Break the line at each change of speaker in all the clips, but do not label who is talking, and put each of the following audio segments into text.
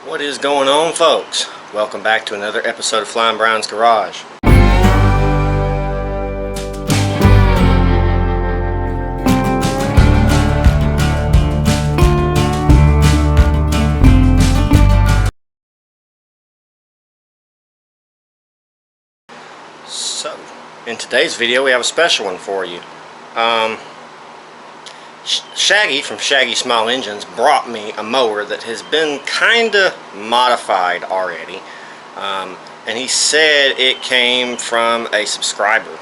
What is going on, folks? Welcome back to another episode of Flying Brian's Garage. So, in today's video we have a special one for you. Shaggy from Shaggy Small Engines brought me a mower that has been kinda modified already, and he said it came from a subscriber.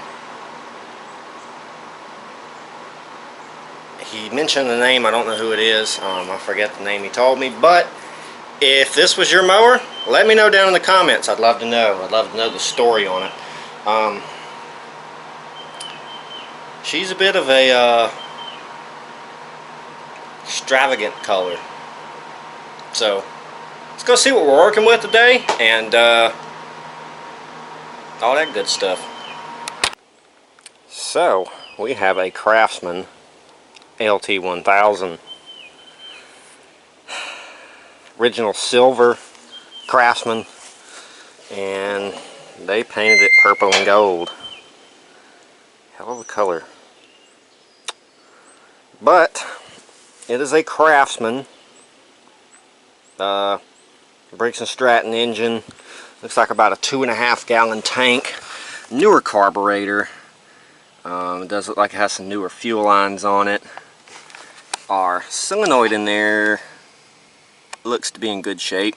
He mentioned the name. I don't know who it is. I forget the name he told me, but if this was your mower, let me know down in the comments. I'd love to know. I'd love to know the story on it. She's a bit of a extravagant color, so let's go see what we're working with today and all that good stuff. So we have a Craftsman LT 1000, original silver Craftsman, and they painted it purple and gold. Hell of a color. But it is a Craftsman Briggs & Stratton engine. Looks like about a 2.5 gallon tank. Newer carburetor. It does look like it has some newer fuel lines on it. Our solenoid in there looks to be in good shape.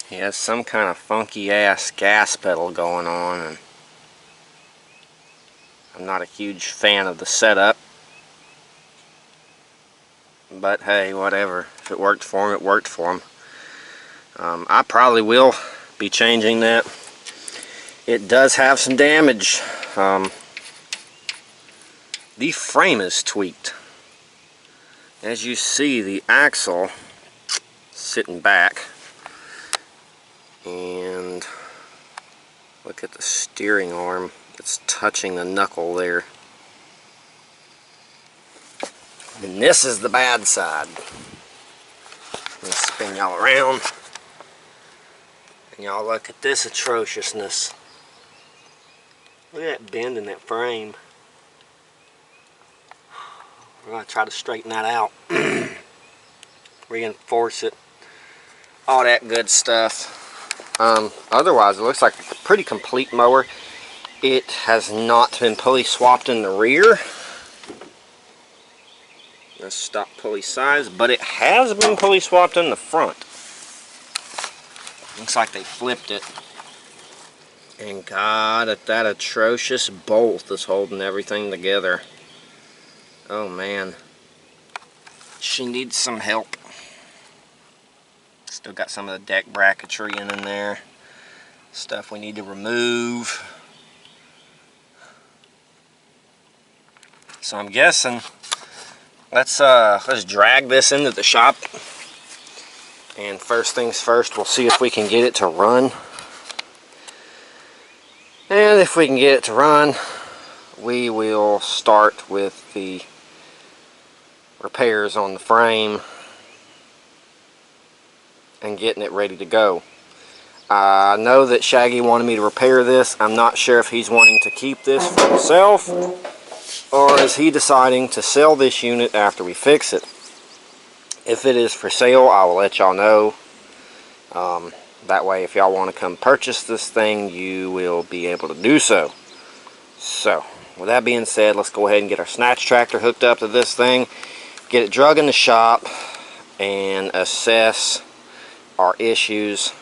He has some kind of funky ass gas pedal going on, and I'm not a huge fan of the setup. But hey, whatever. If it worked for him, it worked for him. I probably will be changing that. It does have some damage. The frame is tweaked. As you see, the axle sitting back, and look at the steering arm. It's touching the knuckle there. And this is the bad side. Let's spin y'all around, and y'all look at this atrociousness. Look at that bend in that frame. We're going to try to straighten that out. Reinforce it. All that good stuff. Otherwise, it looks like a pretty complete mower. It has not been pulley swapped in the rear. Let's stop pulley size, but it has been pulley swapped in the front. Looks like they flipped it. And God, at that atrocious bolt that's holding everything together. Oh man. She needs some help. Still got some of the deck bracketry in there. Stuff we need to remove. So I'm guessing let's drag this into the shop, and first things first, we'll see if we can get it to run. And if we can get it to run, we will start with the repairs on the frame and getting it ready to go. I know that Shaggy wanted me to repair this. I'm not sure if he's wanting to keep this for himself, or is he deciding to sell this unit after we fix it. If it is for sale, I will let y'all know. That way, if y'all want to come purchase this thing, you will be able to do so. So, with that being said, let's go ahead and get our snatch tractor hooked up to this thing, get it drug in the shop, and assess our issues,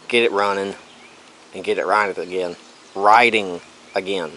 get it running, and get it riding again.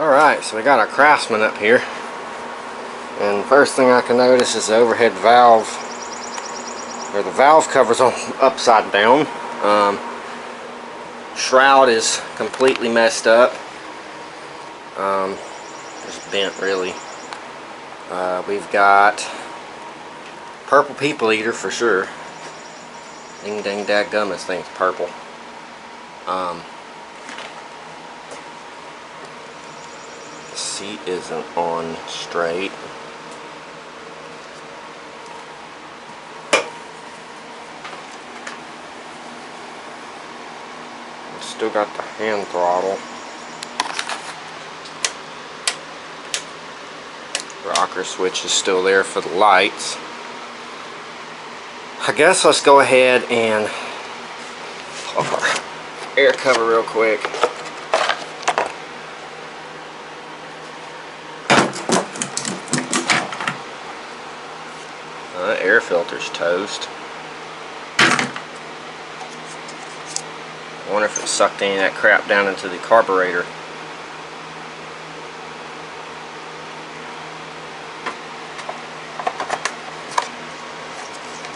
Alright, so we got our Craftsman up here. And first thing I can notice is the overhead valve, or the valve cover's on upside down. Shroud is completely messed up. Just bent really. We've got purple people eater for sure. Ding dang dadgum, this thing's purple. The seat isn't on straight. Still got the hand throttle. Rocker switch is still there for the lights. I guess let's go ahead and pull up our air cover real quick. The air filter's toast. I wonder if it sucked any of that crap down into the carburetor.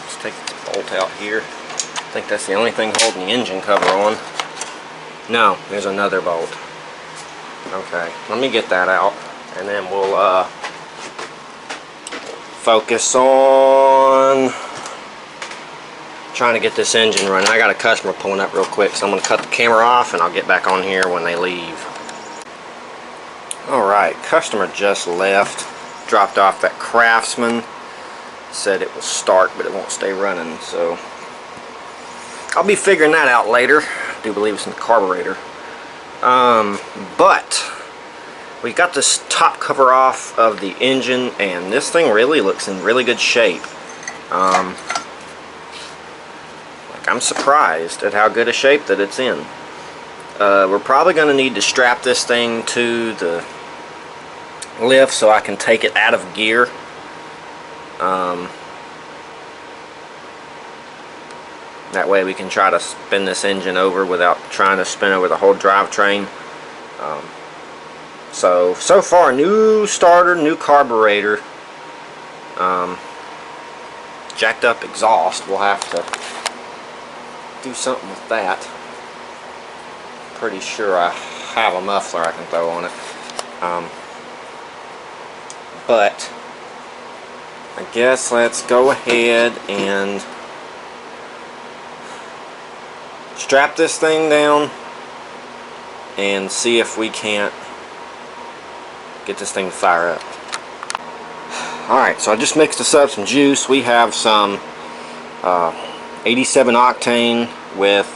Let's take this bolt out here. I think that's the only thing holding the engine cover on. No, there's another bolt. Okay, let me get that out, and then we'll focus on trying to get this engine running. I got a customer pulling up real quick, so I'm going to cut the camera off and I'll get back on here when they leave. Alright, customer just left. Dropped off that Craftsman. Said it will start, but it won't stay running, so I'll be figuring that out later. I do believe it's in the carburetor. But we got this top cover off of the engine, and this thing really looks in really good shape. I'm surprised at how good a shape that it's in. We're probably going to need to strap this thing to the lift so I can take it out of gear. That way we can try to spin this engine over without trying to spin over the whole drivetrain. So far, new starter, new carburetor, jacked up exhaust. We'll have to do something with that. Pretty sure I have a muffler I can throw on it. But I guess let's go ahead and strap this thing down and see if we can't get this thing to fire up. Alright, so I just mixed us up some juice. We have some 87 octane with,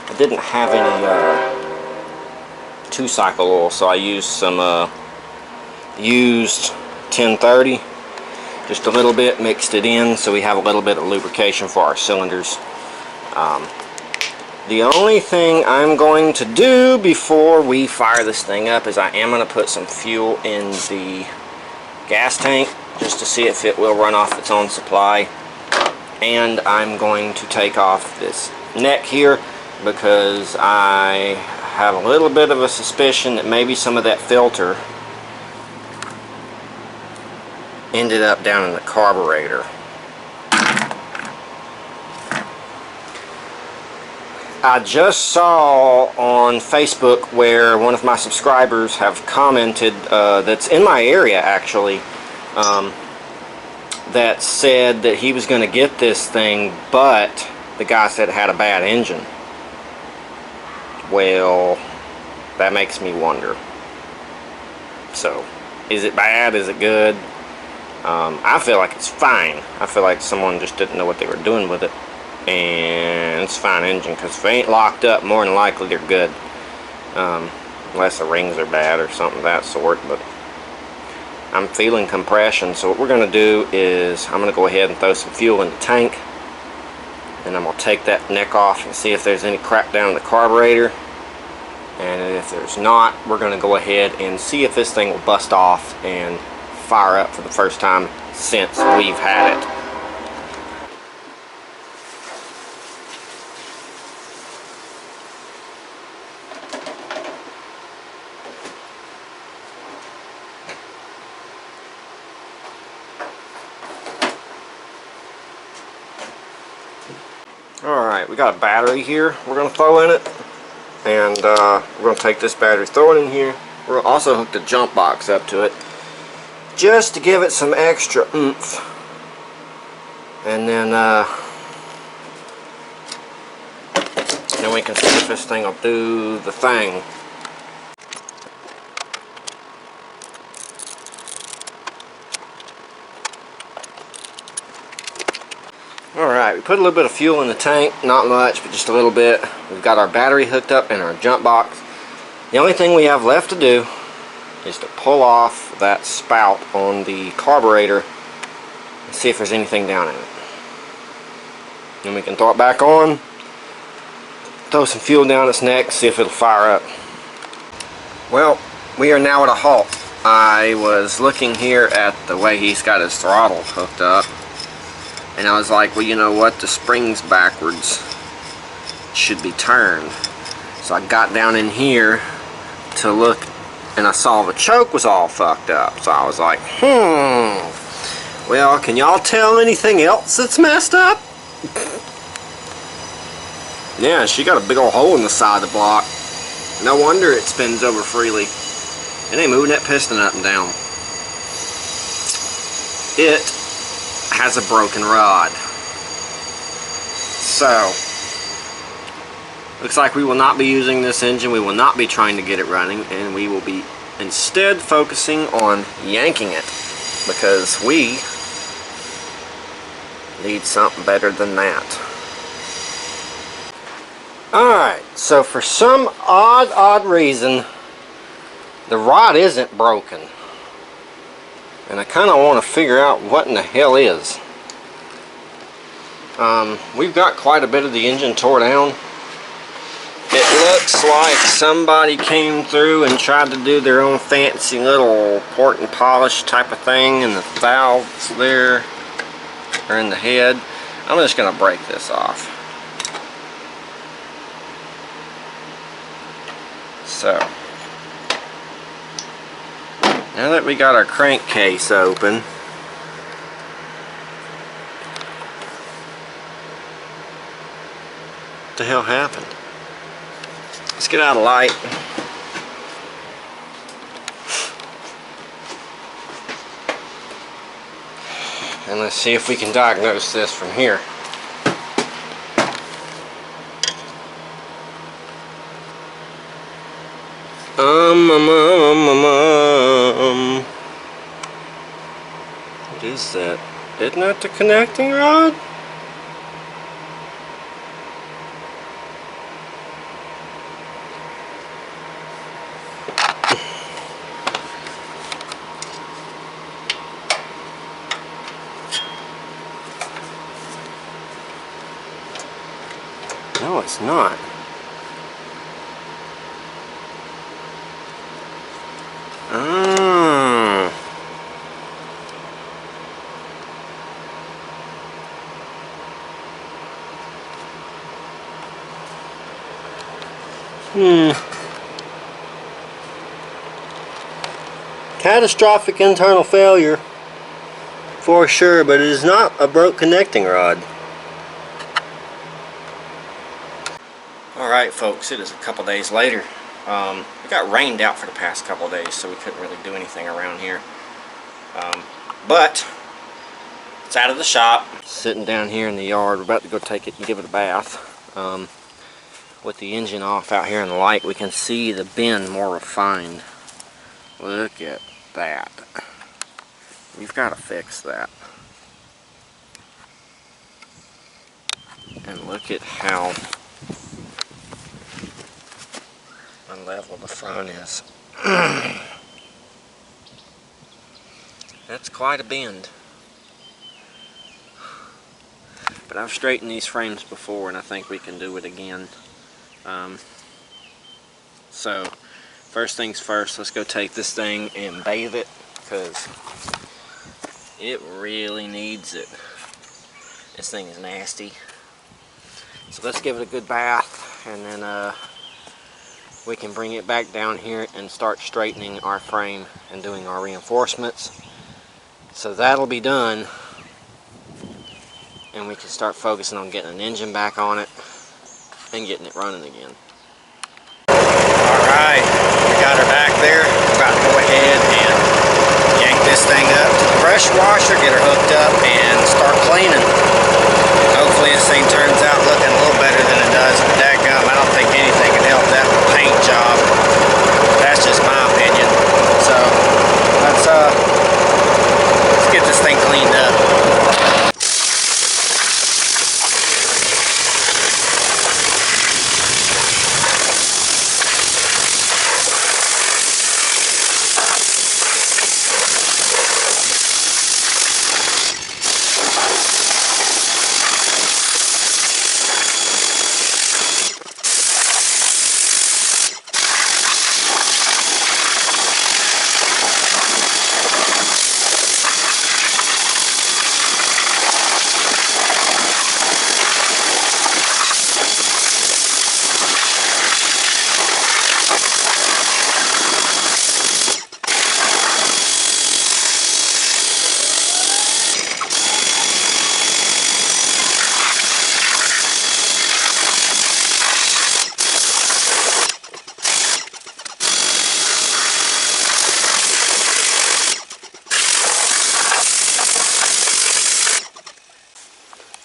I didn't have any 2-cycle oil, so I used some used 1030, just a little bit, mixed it in so we have a little bit of lubrication for our cylinders. The only thing I'm going to do before we fire this thing up is I am going to put some fuel in the gas tank just to see if it will run off its own supply. And I'm going to take off this neck here because I have a little bit of a suspicion that maybe some of that filter ended up down in the carburetor. I just saw on Facebook where one of my subscribers have commented, that's in my area actually, that said that he was going to get this thing, but the guy said it had a bad engine. Well, that makes me wonder. So, is it bad? Is it good? I feel like it's fine. I feel like someone just didn't know what they were doing with it. And it's a fine engine, because if they ain't locked up, more than likely they're good. Unless the rings are bad or something of that sort. But I'm feeling compression, so what we're going to do is I'm going to go ahead and throw some fuel in the tank, and I'm going to take that neck off and see if there's any crap down in the carburetor. And if there's not, we're going to go ahead and see if this thing will bust off and fire up for the first time since we've had it. Alright, we got a battery here we're going to throw in it. And we're going to take this battery, throw it in here. We're going to also hook the jump box up to it, just to give it some extra oomph. And then we can see if this thing will do the thing. Alright, we put a little bit of fuel in the tank, not much, but just a little bit. We've got our battery hooked up in our jump box. The only thing we have left to do is to pull off that spout on the carburetor and see if there's anything down in it. Then we can throw it back on, throw some fuel down its neck, see if it'll fire up. Well, we are now at a halt. I was looking here at the way he's got his throttle hooked up, and I was like, well, you know what, the spring's backwards, should be turned. So I got down in here to look, and I saw the choke was all fucked up. So I was like, well, can y'all tell anything else that's messed up? Yeah, she got a big old hole in the side of the block. No wonder it spins over freely. It ain't moving that piston up and down. It has a broken rod. So, looks like we will not be using this engine. We will not be trying to get it running, and we will be instead focusing on yanking it, because we need something better than that. Alright, so for some odd reason, the rod isn't broken. And I kind of want to figure out what in the hell is. We've got quite a bit of the engine tore down. It looks like somebody came through and tried to do their own fancy little port and polish type of thing, and the valves there are in the head. I'm just going to break this off. So, now that we got our crankcase open, what the hell happened? Let's get out of light. And let's see if we can diagnose this from here. What is that? Isn't that the connecting rod? No, it's not. Catastrophic internal failure for sure, but it is not a broke connecting rod. Alright folks, it is a couple days later. It got rained out for the past couple days, so we couldn't really do anything around here. But it's out of the shop. Sitting down here in the yard, we're about to go take it and give it a bath. With the engine off out here in the light, we can see the bend more refined. Look at that. We've got to fix that. And look at how unlevel the front is. That's quite a bend. But I've straightened these frames before, and I think we can do it again. So first things first, let's go take this thing and bathe it, because it really needs it. This thing is nasty. So let's give it a good bath, and then we can bring it back down here and start straightening our frame and doing our reinforcements. So that'll be done, and we can start focusing on getting an engine back on it. and getting it running again. Alright, we got her back there. We're about to go ahead and yank this thing up to the pressure washer, get her hooked up, and start cleaning. Hopefully this thing turns out looking a little better than it does. But dadgum, I don't think anything can help that paint job. That's just my opinion. So let's get this thing cleaned up.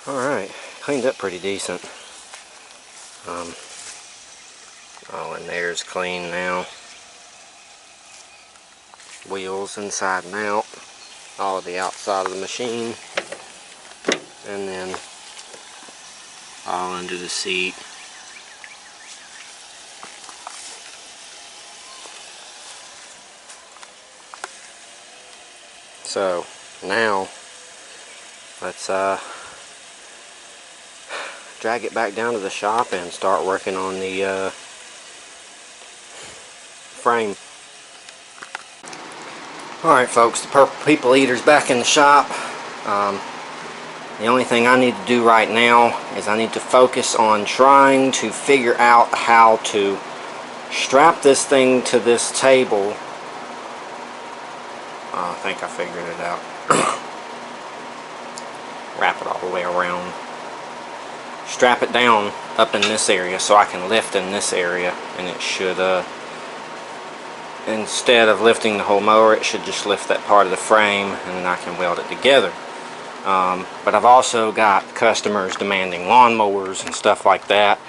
Alright, cleaned up pretty decent. All in there's clean now. Wheels inside and out. All of the outside of the machine. And then all under the seat. So now let's drag it back down to the shop and start working on the frame. Alright folks, the Purple People Eater's back in the shop. The only thing I need to do right now is I need to focus on trying to figure out how to strap this thing to this table. I think I figured it out. Wrap it all the way around. Strap it down up in this area so I can lift in this area, and it should instead of lifting the whole mower, it should just lift that part of the frame, and then I can weld it together. But I've also got customers demanding lawnmowers and stuff like that.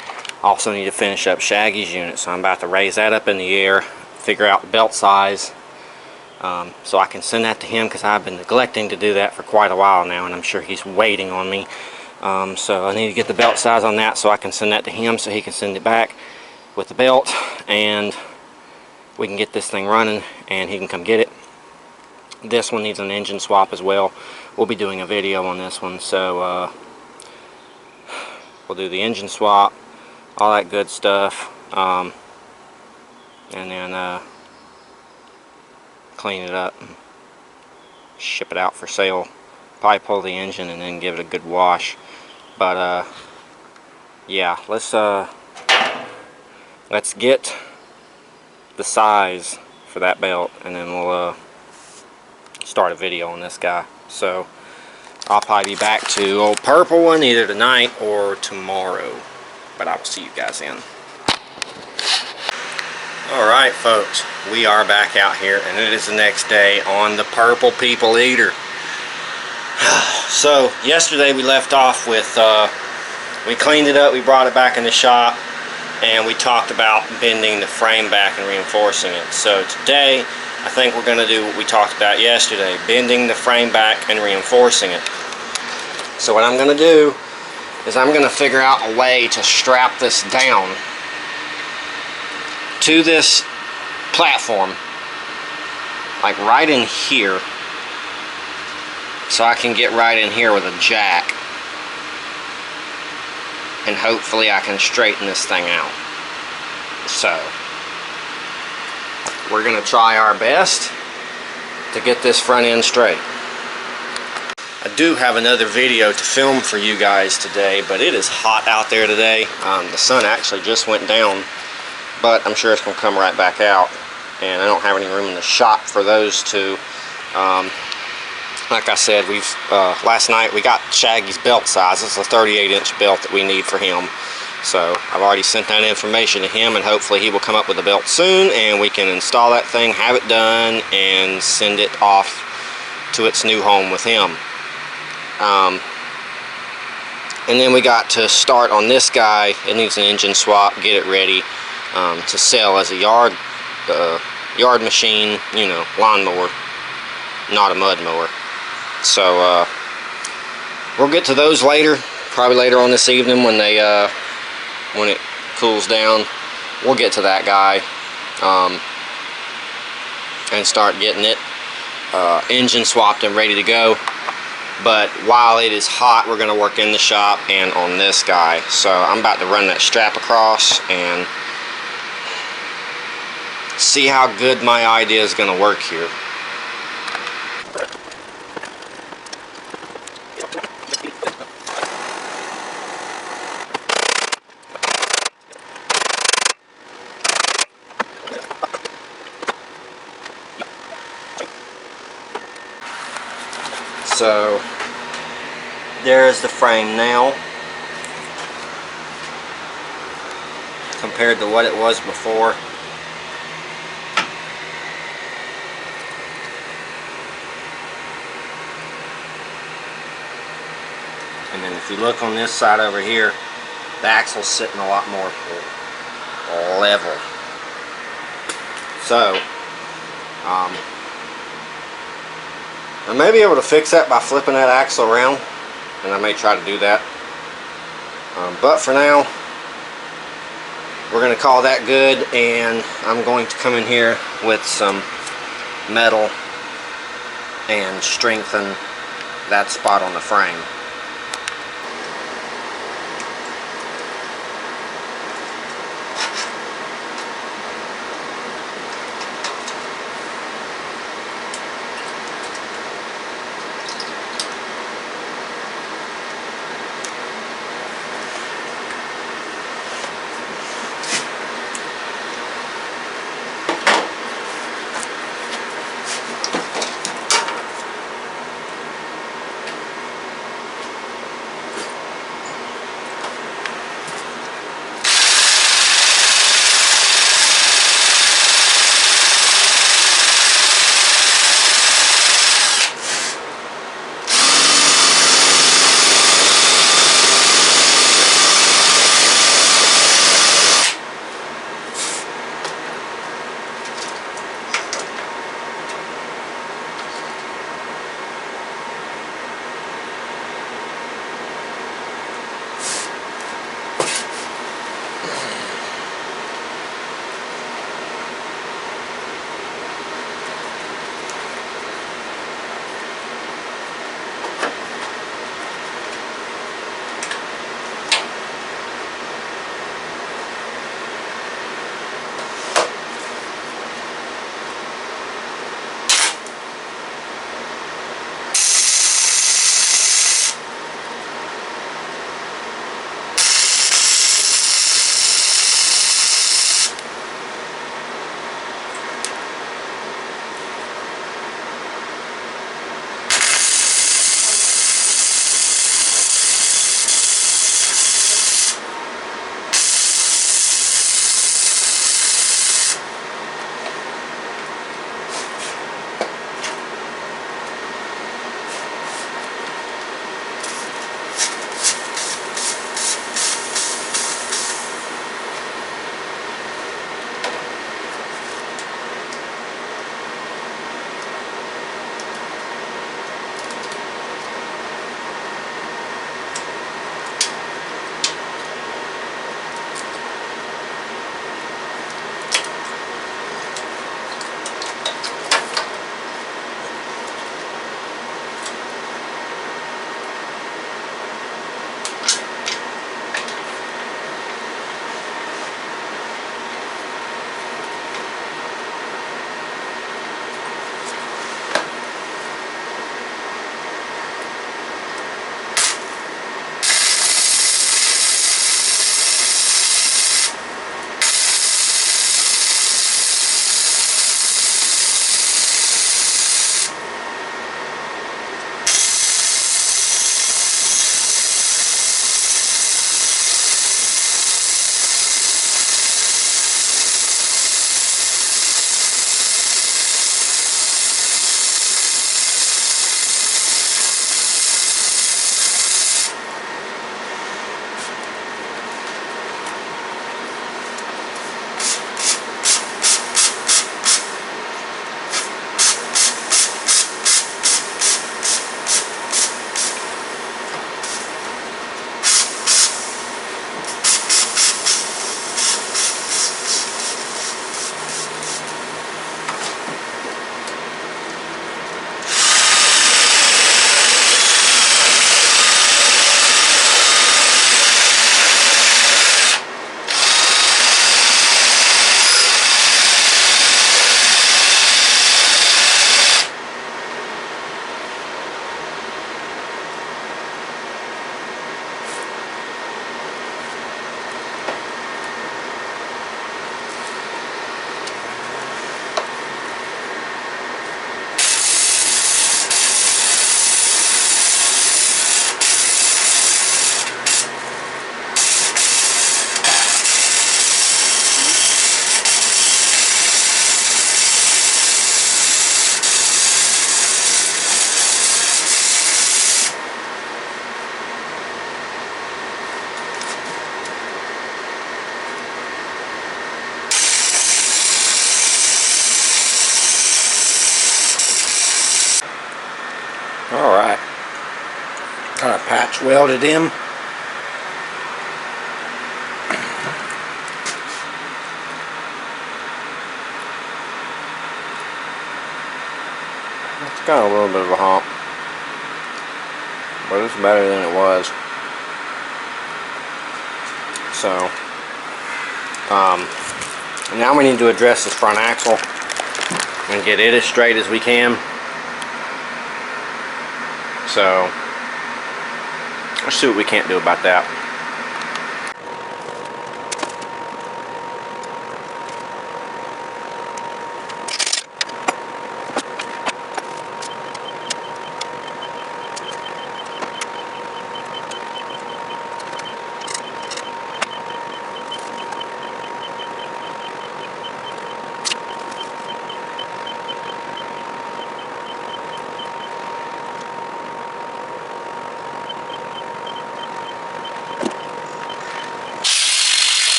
Also need to finish up Shaggy's unit, so I'm about to raise that up in the air, figure out the belt size, so I can send that to him, because I've been neglecting to do that for quite a while now, and I'm sure he's waiting on me. So I need to get the belt size on that so I can send that to him so he can send it back with the belt, and we can get this thing running and he can come get it. This one needs an engine swap as well. We'll be doing a video on this one, so we'll do the engine swap, all that good stuff, and then clean it up and ship it out for sale. Probably pull the engine and then give it a good wash. But yeah, let's get the size for that belt, and then we'll start a video on this guy. So I'll probably be back to Old Purple One either tonight or tomorrow, but I will see you guys then. Alright folks, we are back out here, and it is the next day on the Purple People Eater. So yesterday we left off with we cleaned it up, we brought it back in the shop, and we talked about bending the frame back and reinforcing it. So today I think we're going to do what we talked about yesterday, bending the frame back and reinforcing it. So what I'm going to do is I'm going to figure out a way to strap this down to this platform, like right in here, so I can get right in here with a jack, and hopefully I can straighten this thing out. So we're going to try our best to get this front end straight. I do have another video to film for you guys today, but it is hot out there today. The sun actually just went down, but I'm sure it's going to come right back out, and I don't have any room in the shop for those two. Like I said, last night we got Shaggy's belt size. It's a 38-inch belt that we need for him. So I've already sent that information to him, and hopefully he will come up with a belt soon and we can install that thing, have it done, and send it off to its new home with him. And then we got to start on this guy. It needs an engine swap, get it ready to sell as a yard machine, you know, lawnmower, not a mud mower. So we'll get to those later, probably later on this evening when it cools down. We'll get to that guy and start getting it engine swapped and ready to go. But while it is hot, we're going to work in the shop and on this guy. So I'm about to run that strap across and see how good my idea is going to work here. So there is the frame now compared to what it was before. And then if you look on this side over here, the axle's sitting a lot more level. So I may be able to fix that by flipping that axle around, and I may try to do that. But for now, we're going to call that good, and I'm going to come in here with some metal and strengthen that spot on the frame. welded in. It's got a little bit of a hump, but it's better than it was. So, now we need to address this front axle and get it as straight as we can. So, let's see what we can't do about that.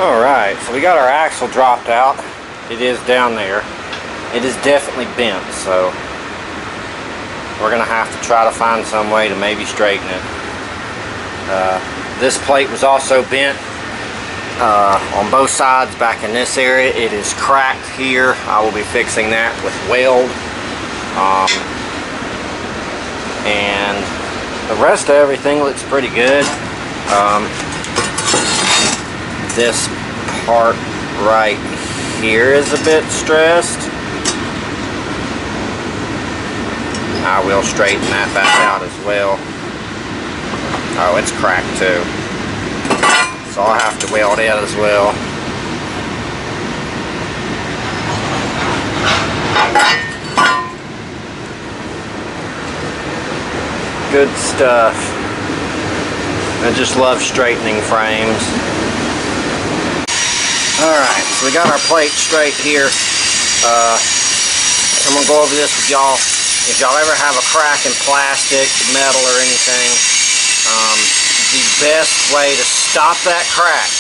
Alright, so we got our axle dropped out. It is down there. It is definitely bent, so we're going to have to try to find some way to maybe straighten it. This plate was also bent on both sides back in this area. It is cracked here. I will be fixing that with weld. And the rest of everything looks pretty good. This part right here is a bit stressed. I will straighten that back out as well. Oh, it's cracked too. So I'll have to weld it as well. Good stuff. I just love straightening frames. Alright, so we got our plate straight here. I'm going to go over this with y'all. If y'all ever have a crack in plastic, metal, or anything, the best way to stop that crack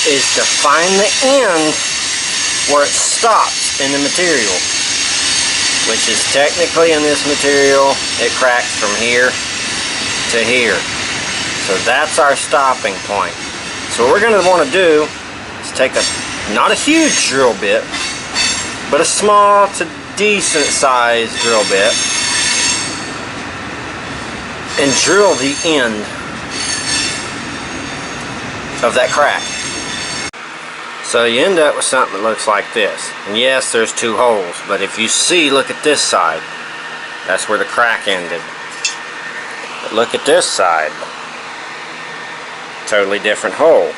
is to find the end where it stops in the material, which is technically in this material, it cracks from here to here. So that's our stopping point. So what we're going to want to do is take not a huge drill bit, but a small to decent sized drill bit, and drill the end of that crack. So you end up with something that looks like this. And yes, there's two holes, but if you see, look at this side. That's where the crack ended. But look at this side. Totally different hole,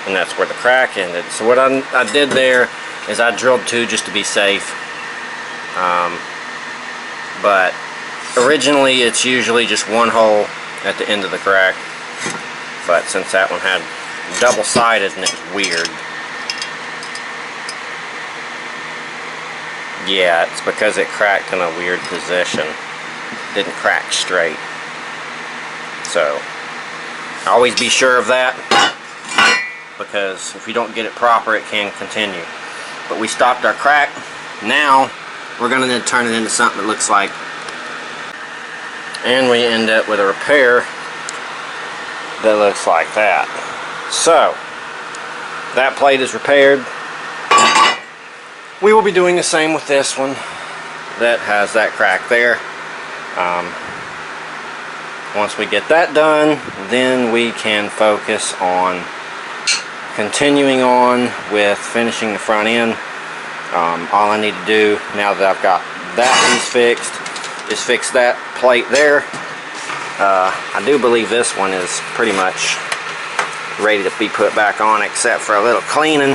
and that's where the crack ended. So what I did there is I drilled two just to be safe, but originally it's usually just one hole at the end of the crack, but since that one had double-sided and it was weird, yeah, it's because it cracked in a weird position. It didn't crack straight. So always be sure of that, because if you don't get it proper, it can continue. But we stopped our crack. Now we're going to turn it into something that looks like, and we end up with a repair that looks like that. So that plate is repaired. We will be doing the same with this one that has that crack there. Once we get that done, then we can focus on continuing on with finishing the front end. All I need to do now that I've got that piece fixed is fix that plate there. I do believe this one is pretty much ready to be put back on, except for a little cleaning.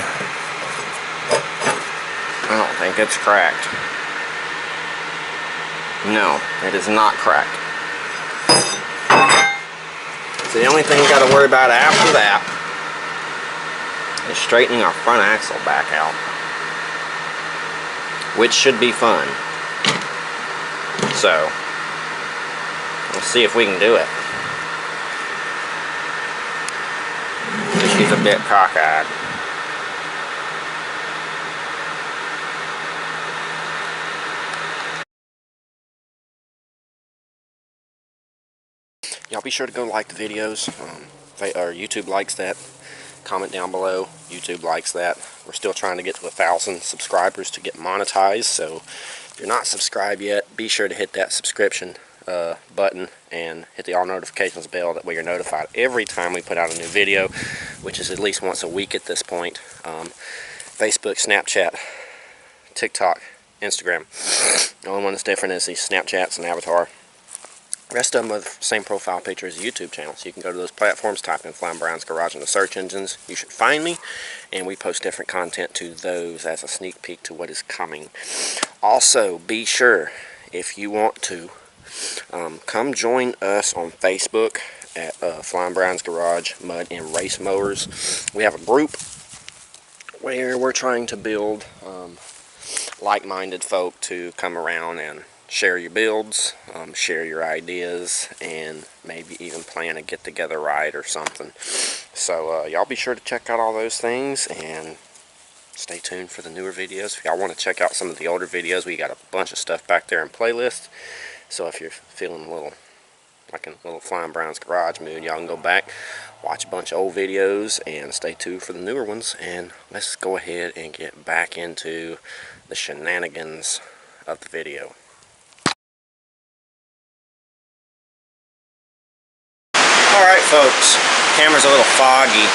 think it's cracked. No, it is not cracked. So the only thing we got to worry about after that is straightening our front axle back out, which should be fun. So we'll see if we can do it. She's a bit cockeyed. Y'all be sure to go like the videos. YouTube likes that. Comment down below. YouTube likes that. We're still trying to get to 1,000 subscribers to get monetized. So if you're not subscribed yet, be sure to hit that subscription button and hit the all notifications bell. That way you're notified every time we put out a new video, which is at least once a week at this point. Facebook, Snapchat, TikTok, Instagram. The only one that's different is these Snapchats and Avatar. The rest of them are the same profile picture as the YouTube channel. So you can go to those platforms, type in Flying Brian's Garage in the search engines. You should find me, and we post different content to those as a sneak peek to what is coming. Also, be sure, if you want to, come join us on Facebook at Flying Brian's Garage Mud and Race Mowers. We have a group where we're trying to build like-minded folk to come around and share your builds, share your ideas, and maybe even plan a get-together ride or something. So y'all be sure to check out all those things and stay tuned for the newer videos. If y'all want to check out some of the older videos, we got a bunch of stuff back there in playlists. So if you're feeling a little like a little Flying Brian's Garage mood, y'all can go back, watch a bunch of old videos, and stay tuned for the newer ones. And let's go ahead and get back into the shenanigans of the video. Alright folks, camera's a little foggy.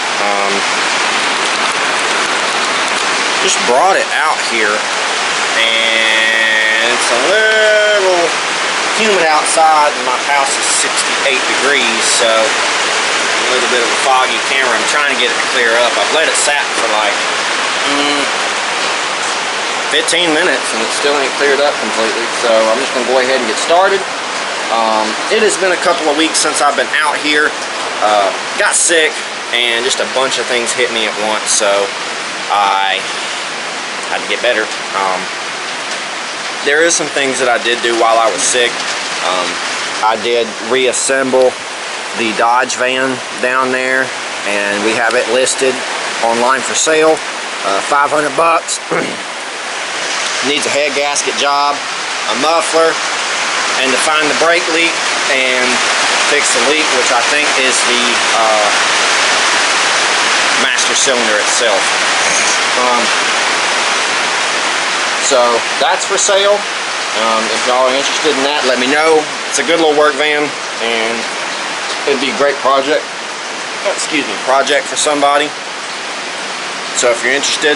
Just brought it out here, and it's a little humid outside, and my house is 68 degrees, so a little bit of a foggy camera. I'm trying to get it to clear up. I've let it sat for like 15 minutes, and it still ain't cleared up completely, so I'm just going to go ahead and get started. It has been a couple of weeks since I've been out here. Got sick, and just a bunch of things hit me at once, so I had to get better. There is some things that I did do while I was sick. I did reassemble the Dodge van down there, and we have it listed online for sale. 500 bucks. Needs a head gasket job, a muffler, and to find the brake leak and fix the leak, which I think is the master cylinder itself. So that's for sale. If y'all are interested in that, let me know. It's a good little work van, and it'd be a great project. Project for somebody. So if you're interested,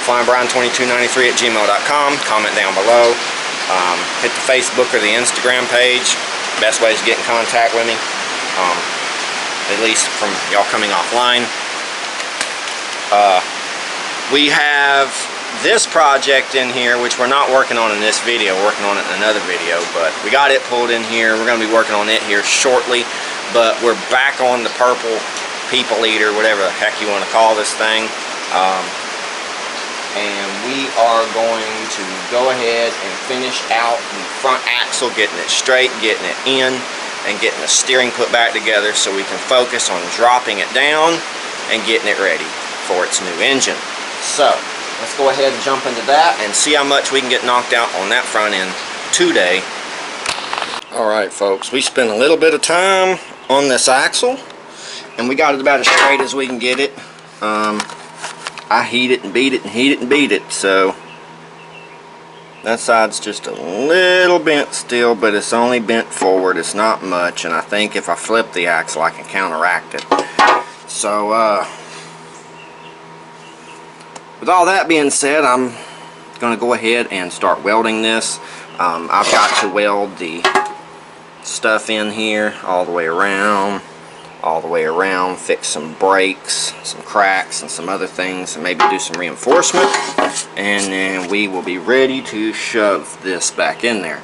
flyingbrian2293@gmail.com. Comment down below. Hit the Facebook or the Instagram page. Best way is to get in contact with me. At least from y'all coming offline. We have this project in here, which we're not working on in this video, we're working on it in another video, but we got it pulled in here. We're going to be working on it here shortly, but we're back on the purple people eater, whatever the heck you want to call this thing. And we are going to go ahead and finish out the front axle, getting it straight, getting it in, and getting the steering put back together so we can focus on dropping it down and getting it ready for its new engine. So let's go ahead and jump into that and see how much we can get knocked out on that front end today. Alright folks, we spent a little bit of time on this axle, and we got it about as straight as we can get it. I heat it and beat it and heat it and beat it, so that side's just a little bent still, but it's only bent forward. It's not much, and I think if I flip the axle I can counteract it. So with all that being said, I'm going to go ahead and start welding this. I've got to weld the stuff in here all the way around, all the way around, fix some breaks, some cracks, and some other things, and maybe do some reinforcement, and then we will be ready to shove this back in there.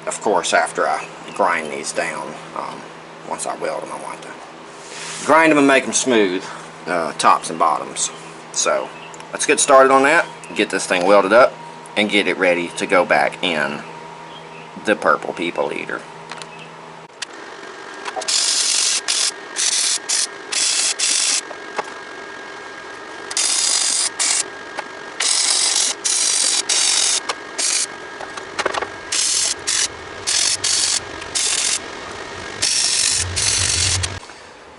Of course, after I grind these down, once I weld them, I want to grind them and make them smooth, tops and bottoms. So let's get started on that, get this thing welded up, and get it ready to go back in the purple people eater.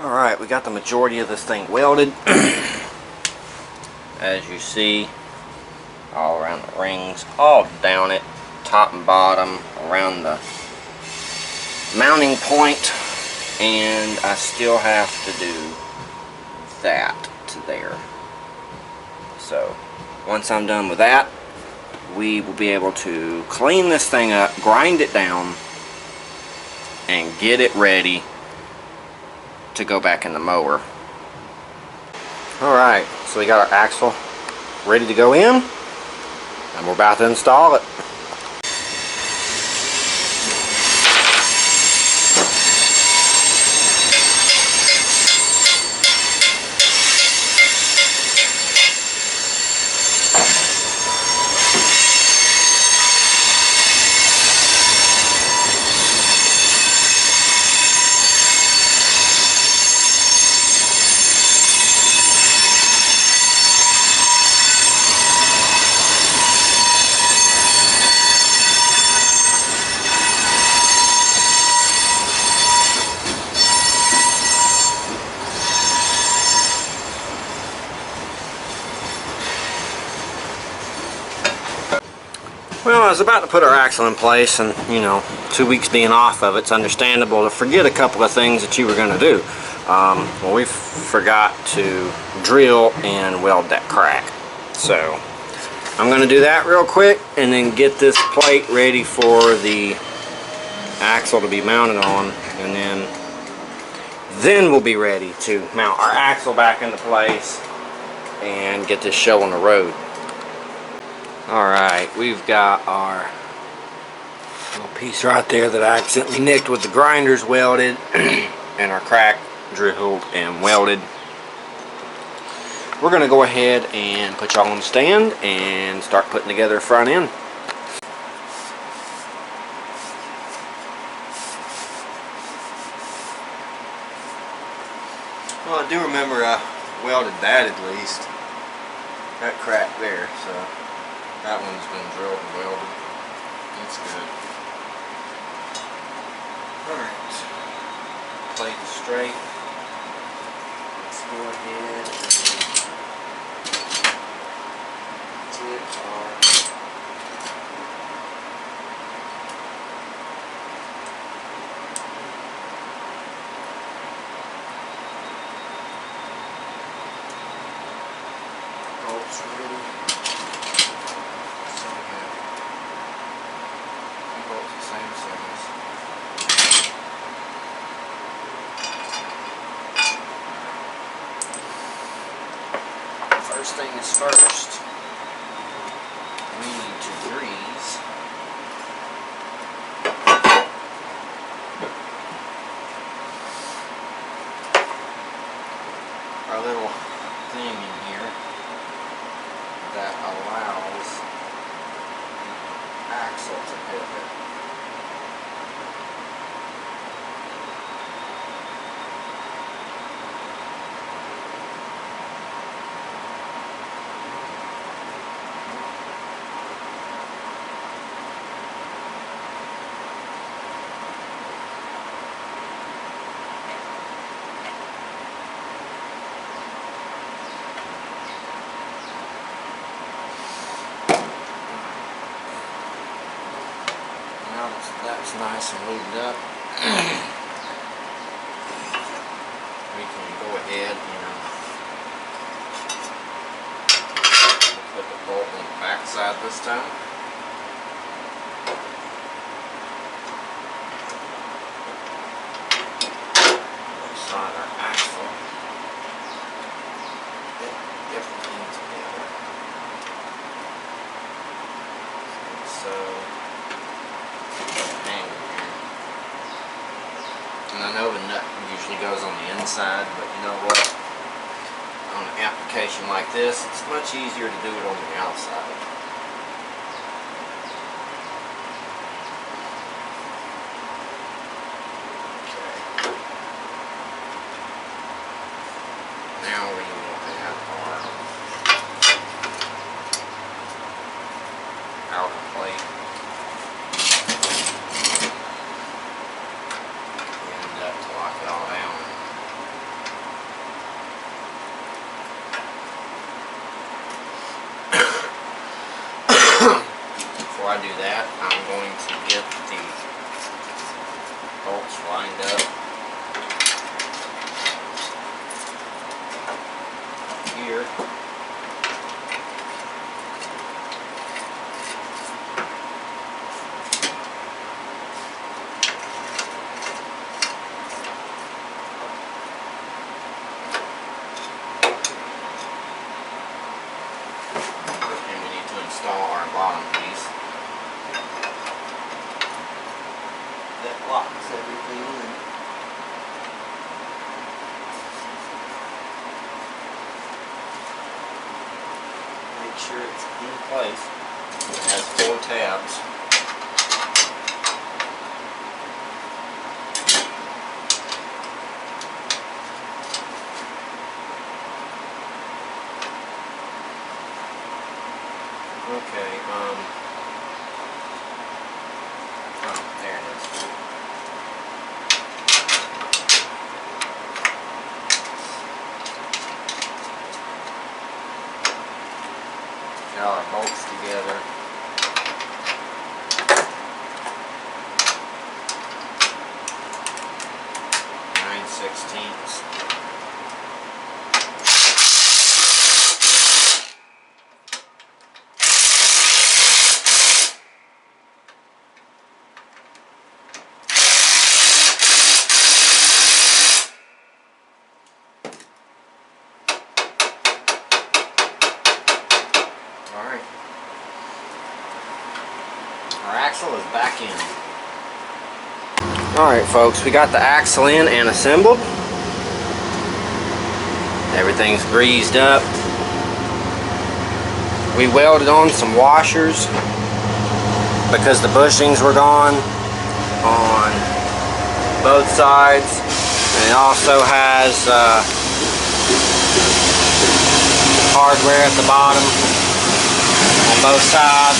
Alright, we got the majority of this thing welded. As you see, all around the rings, all down it, top and bottom, around the mounting point, and I still have to do that to there. So once I'm done with that, we will be able to clean this thing up, grind it down, and get it ready to go back in the mower. Alright, so we got our axle ready to go in, and we're about to install it. Well, I was about to put our axle in place, and you know, 2 weeks being off of it's understandable to forget a couple of things that you were going to do. Well, we forgot to drill and weld that crack. So I'm going to do that real quick and then get this plate ready for the axle to be mounted on, and then we'll be ready to mount our axle back into place and get this show on the road. Alright, we've got our little piece right there that I accidentally nicked with the grinders welded and our crack drilled and welded. We're going to go ahead and put y'all on the stand and start putting together a front end. Well, I do remember I welded that at least. That crack there, so that one's been drilled and welded. That's good. Alright. Plate is straight. Let's go ahead and get our bolts ready. Same size. First thing is first, we need to grease our little thing in here that allows the axle to pivot. That's nice and lubed up. We can go ahead and put the bolt on the back side this time. Slide our usually goes on the inside, but you know what? On an application like this, it's much easier to do it on the outside. Okay. Now we want to add our outer plate. To lock it all down. Before I do that, I'm going to get the bolts lined up here. Install our bottom piece that locks everything in. Make sure it's in place. It has 4 tabs. Okay, oh, there it is. Got our bolts together. .9/16. Alright. Our axle is back in. Alright folks, we got the axle in and assembled. Everything's greased up. We welded on some washers because the bushings were gone on both sides. And it also has hardware at the bottom on both sides.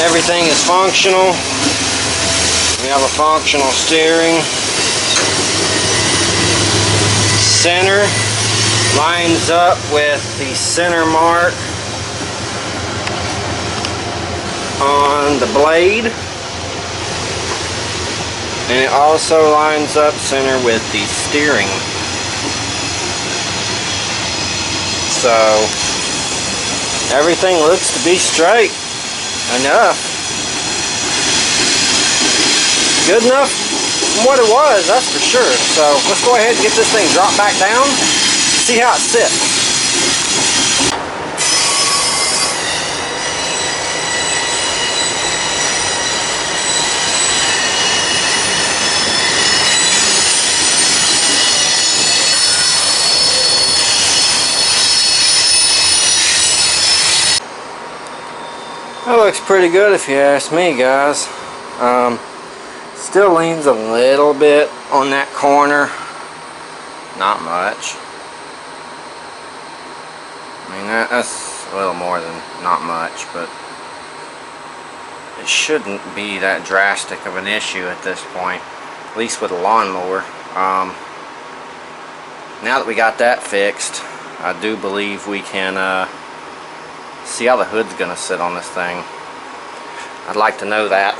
Everything is functional. We have a functional steering. Center lines up with the center mark on the blade. And it also lines up center with the steering. So everything looks to be straight enough. Good enough from what it was, that's for sure. So let's go ahead and get this thing dropped back down, see how it sits. That looks pretty good if you ask me, guys. Still leans a little bit on that corner. Not much. I mean, that's a little more than not much, but it shouldn't be that drastic of an issue at this point, at least with a lawnmower. Now that we got that fixed, I do believe we can see how the hood's gonna sit on this thing. I'd like to know that.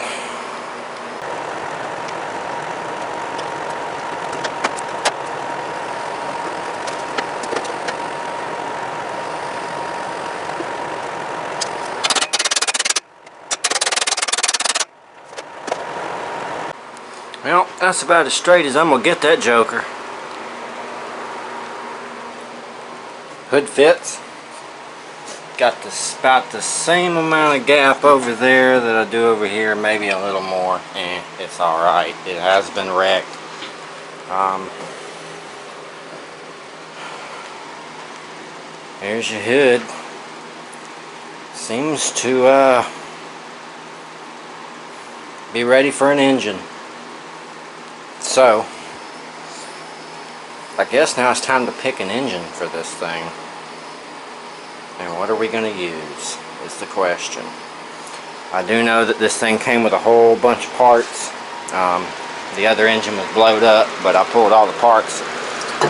Well, that's about as straight as I'm gonna get that joker. Hood fits. Got this, about the same amount of gap over there that I do over here, maybe a little more. It's alright. It has been wrecked. Here's your hood. Seems to be ready for an engine. So I guess now it's time to pick an engine for this thing. And what are we going to use is the question. I do know that this thing came with a whole bunch of parts. The other engine was blowed up, but I pulled all the parts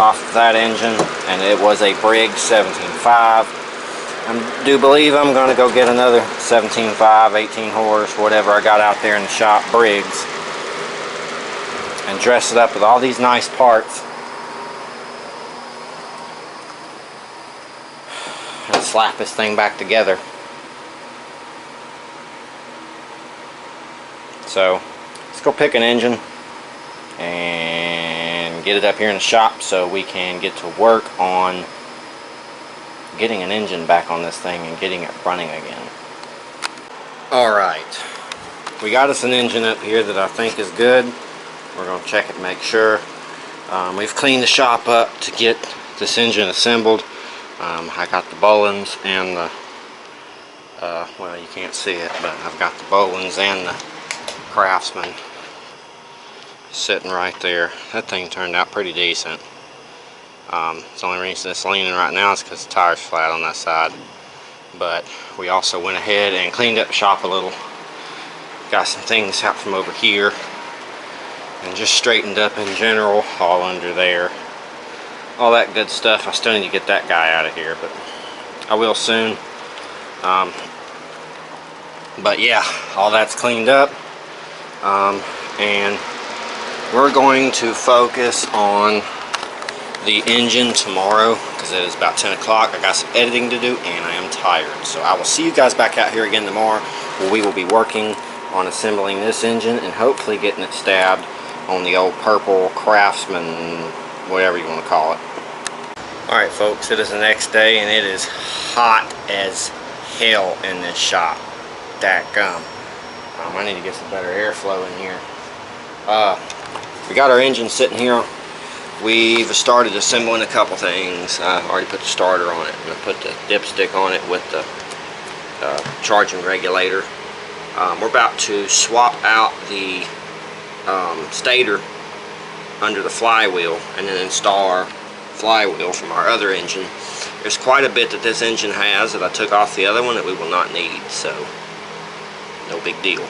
off of that engine, and it was a Briggs 17.5. I do believe I'm going to go get another 17.5, 18 horse, whatever I got out there in the shop, Briggs, and dress it up with all these nice parts and slap this thing back together. So let's go pick an engine and get it up here in the shop so we can get to work on getting an engine back on this thing and getting it running again. Alright, we got us an engine up here that I think is good. We're going to check it and make sure. We've cleaned the shop up to get this engine assembled. I got the Bollins and the well, you can't see it, but I've got the Bollins and the Craftsman sitting right there. That thing turned out pretty decent. The only reason it's leaning right now is because the tire's flat on that side. But we also went ahead and cleaned up the shop a little. Got some things out from over here and just straightened up in general, all under there. All that good stuff. I still need to get that guy out of here, but I will soon. But yeah, all that's cleaned up. And we're going to focus on the engine tomorrow because it is about 10 o'clock. I got some editing to do and I am tired. So I will see you guys back out here again tomorrow where we will be working on assembling this engine and hopefully getting it stabbed on the old purple Craftsman, whatever you want to call it. Alright folks, it is the next day and it is hot as hell in this shop. Dadgum. I need to get some better airflow in here. We got our engine sitting here. We've started assembling a couple things. I already put the starter on it and I put the dipstick on it with the charging regulator. We're about to swap out the stator under the flywheel and then install our flywheel from our other engine. There's quite a bit that this engine has that I took off the other one that we will not need, so no big deal.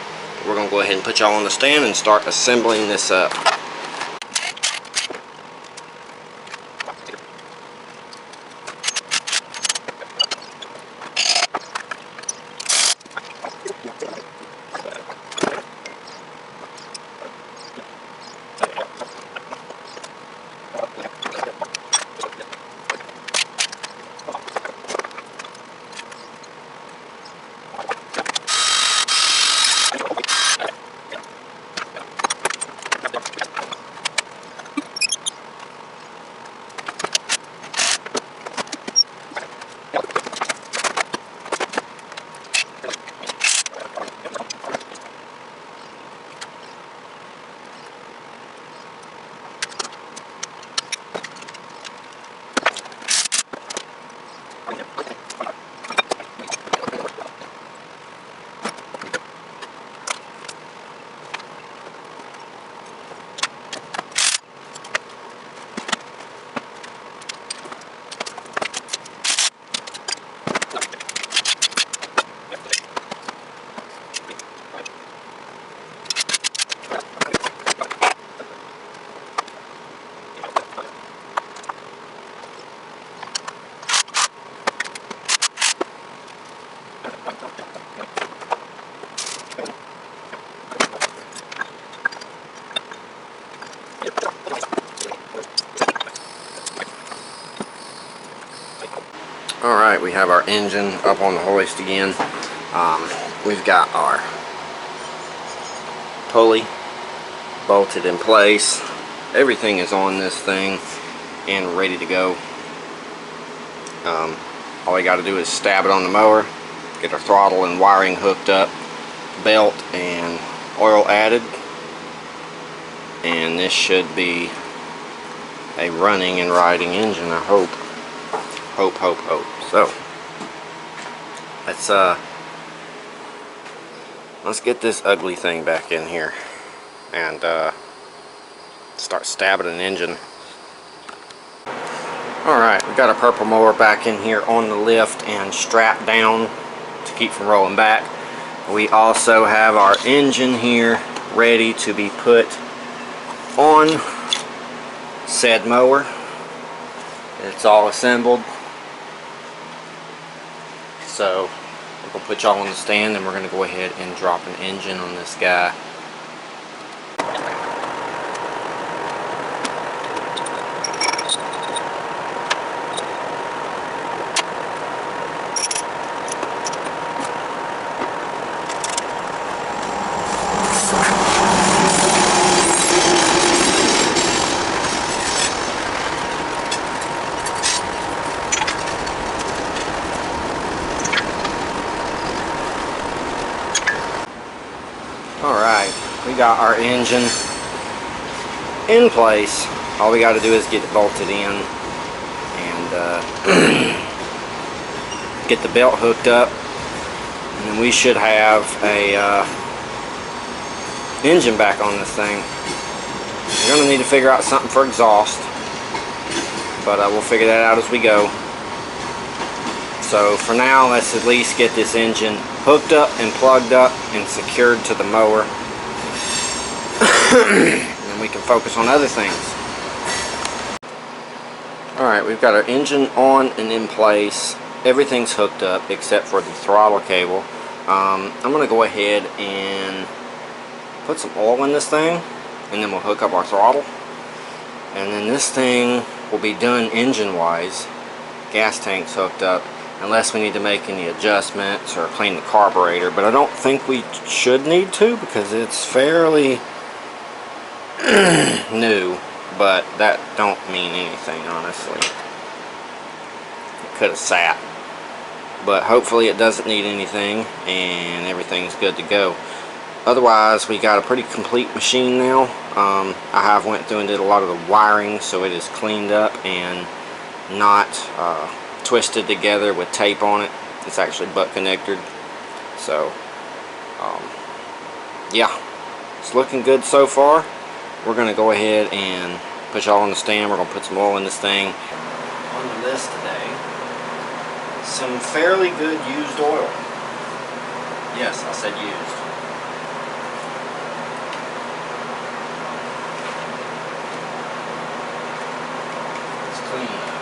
We're going to go ahead and put y'all on the stand and start assembling this up. Alright, we have our engine up on the hoist again. We've got our pulley bolted in place. Everything is on this thing and ready to go. All we got to do is stab it on the mower, get our throttle and wiring hooked up, belt and oil added, and this should be a running and riding engine, I hope. Hope. So let's get this ugly thing back in here and start stabbing an engine. Alright, we got our purple mower back in here on the lift and strapped down to keep from rolling back. We also have our engine here ready to be put on said mower. It's all assembled. So we're going to put y'all on the stand and we're going to go ahead and drop an engine on this guy. Alright, we got our engine in place. All we got to do is get it bolted in and get the belt hooked up, and then we should have a engine back on this thing. We're going to need to figure out something for exhaust, but we'll figure that out as we go. So for now, let's at least get this engine hooked up and plugged up and secured to the mower. And then we can focus on other things. Alright, we've got our engine on and in place. Everything's hooked up except for the throttle cable. I'm going to go ahead and put some oil in this thing, and then we'll hook up our throttle. And then this thing will be done engine-wise. Gas tank's hooked up, unless we need to make any adjustments or clean the carburetor, but I don't think we should need to because it's fairly new, but that don't mean anything, honestly. It could have sat, but hopefully it doesn't need anything and everything's good to go. Otherwise, we got a pretty complete machine now. I have went through and did a lot of the wiring, so it is cleaned up and not twisted together with tape on it. It's actually butt connected. So yeah, it's looking good so far. We're going to go ahead and put y'all on the stand. We're going to put some oil in this thing. On the list today, some fairly good used oil. Yes, I said used. It's clean though.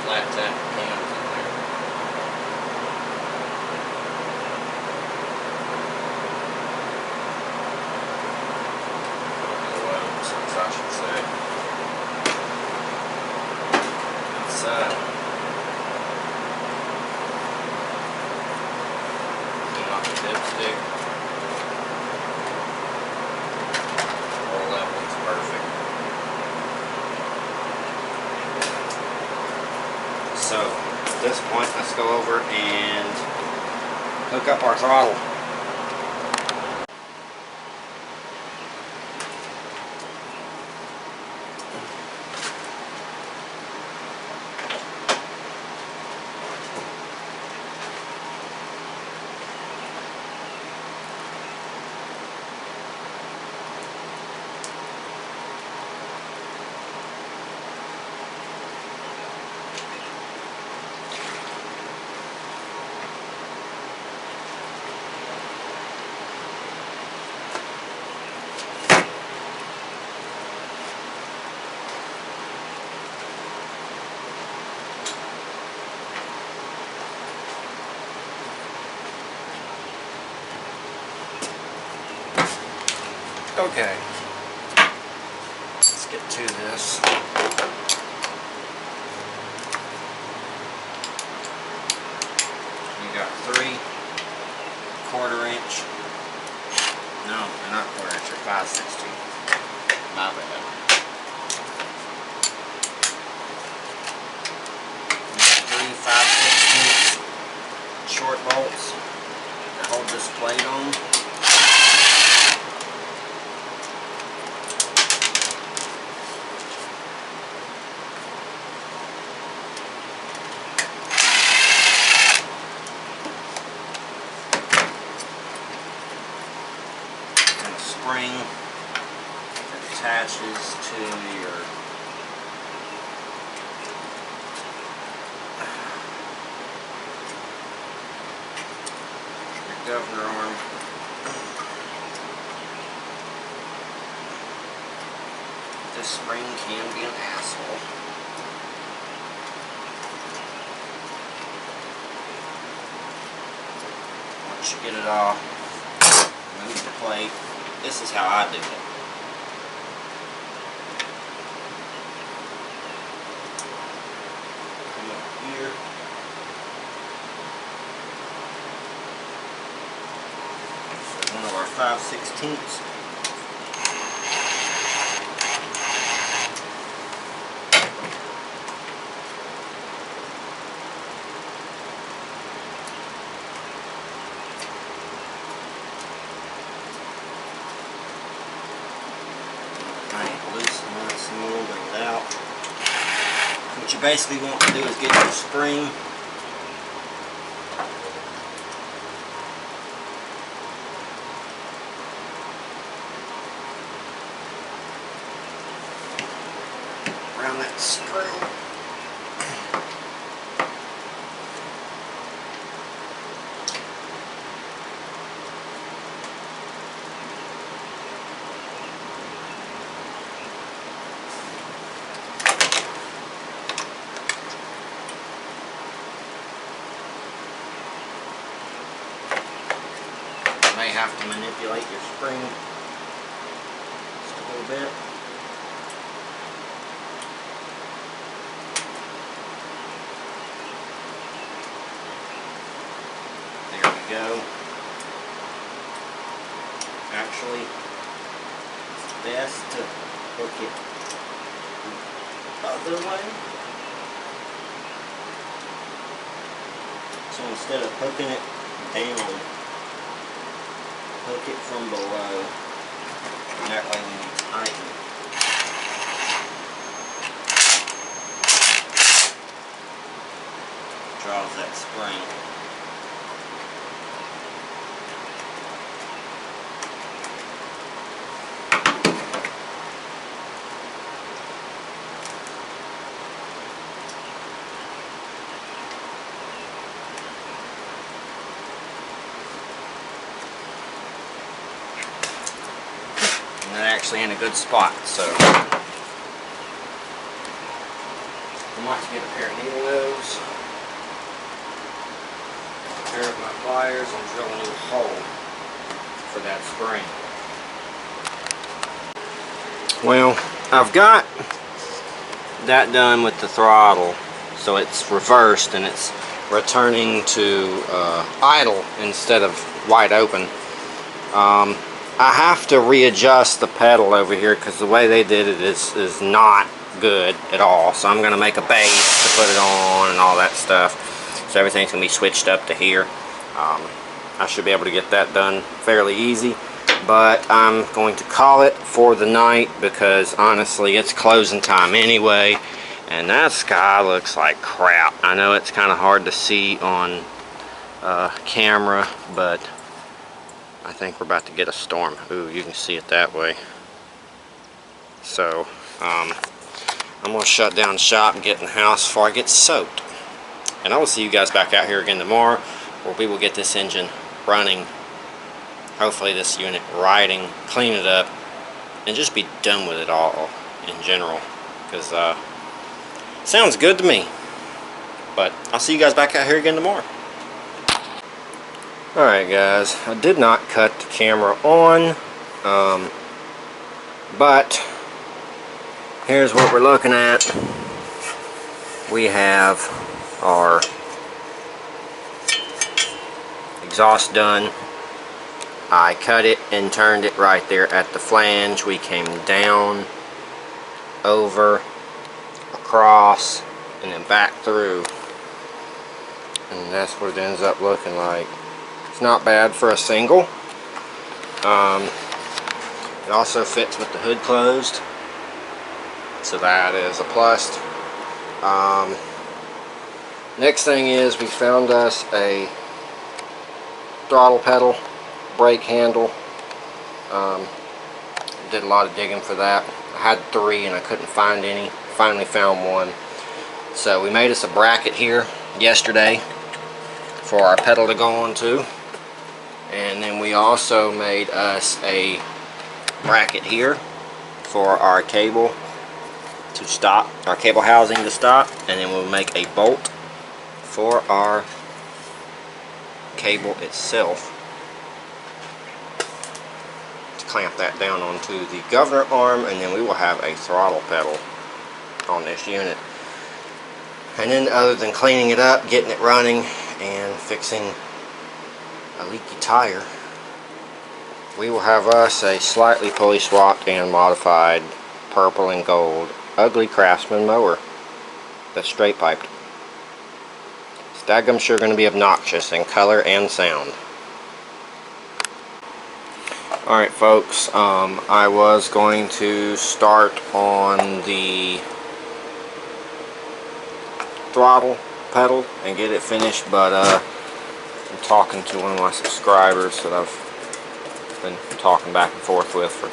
flat tap cams in there. I should say. Outside. Clean off the dipstick. All that one's perfect. So, at this point, let's go over and hook up our throttle. Okay, let's get to this. You got 3 1/4 inch. No, they're not 1/4 inch, they're 5/16. My bad. You got 3 5/16 short bolts to hold this plate on. Spring that attaches to your governor arm. This spring can be an asshole. Once you get it off, remove the plate. This is how I do it. Come up here. One of our 5/16. Loosen that some more, bring it out. What you basically want to do is get your spring around that screw. May have to manipulate your spring just a little bit. There we go. Actually, it's best to hook it the other way. So instead of hooking it down, hook it from below, and that way when you tighten, it draws that spring. And they're actually in a good spot, so I want to get a pair of needle nose, a pair of my pliers, and drill a new hole for that spring. Well, I've got that done with the throttle, so it's reversed and it's returning to idle instead of wide open. I have to readjust the pedal over here because the way they did it is not good at all. So I'm going to make a base to put it on and all that stuff. So everything's going to be switched up to here. I should be able to get that done fairly easy. But I'm going to call it for the night because honestly it's closing time anyway. And that sky looks like crap. I know it's kind of hard to see on camera, but I think we're about to get a storm. Ooh, you can see it that way. So, I'm going to shut down shop and get in the house before I get soaked. And I will see you guys back out here again tomorrow, where we will get this engine running. Hopefully this unit riding, clean it up, and just be done with it all in general. Because, sounds good to me. But I'll see you guys back out here again tomorrow. Alright guys, I did not cut the camera on, but here's what we're looking at. We have our exhaust done. I cut it and turned it right there at the flange. We came down, over, across, and then back through. And that's what it ends up looking like. It's not bad for a single. It also fits with the hood closed, so that is a plus. Next thing is we found us a throttle pedal, brake handle. Did a lot of digging for that. I had 3 and I couldn't find any. Finally found one. So we made us a bracket here yesterday for our pedal to go on to. And then we also made us a bracket here for our cable to stop, our cable housing to stop, and then we'll make a bolt for our cable itself to clamp that down onto the governor arm, and then we will have a throttle pedal on this unit. And then other than cleaning it up, getting it running, and fixing a leaky tire, we will have us a slightly pulley swapped and modified purple and gold ugly Craftsman mower that's straight piped. It's daggum sure going to be obnoxious in color and sound. Alright folks, I was going to start on the throttle pedal and get it finished, but I'm talking to one of my subscribers that I've been talking back and forth with for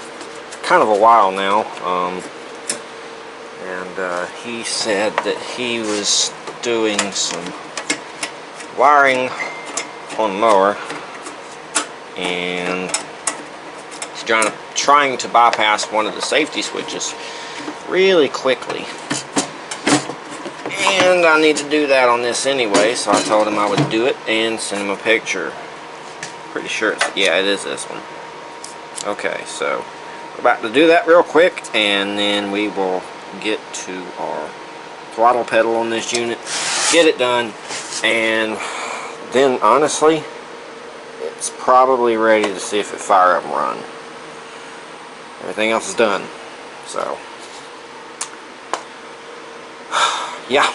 kind of a while now, and he said that he was doing some wiring on the mower and he's trying to bypass one of the safety switches really quickly. And I need to do that on this anyway, so I told him I would do it and send him a picture. Pretty sure it's, yeah, it is this one. Okay, so we're about to do that real quick, and then we will get to our throttle pedal on this unit, get it done, and then honestly, it's probably ready to see if it fire up and run. Everything else is done, so yeah,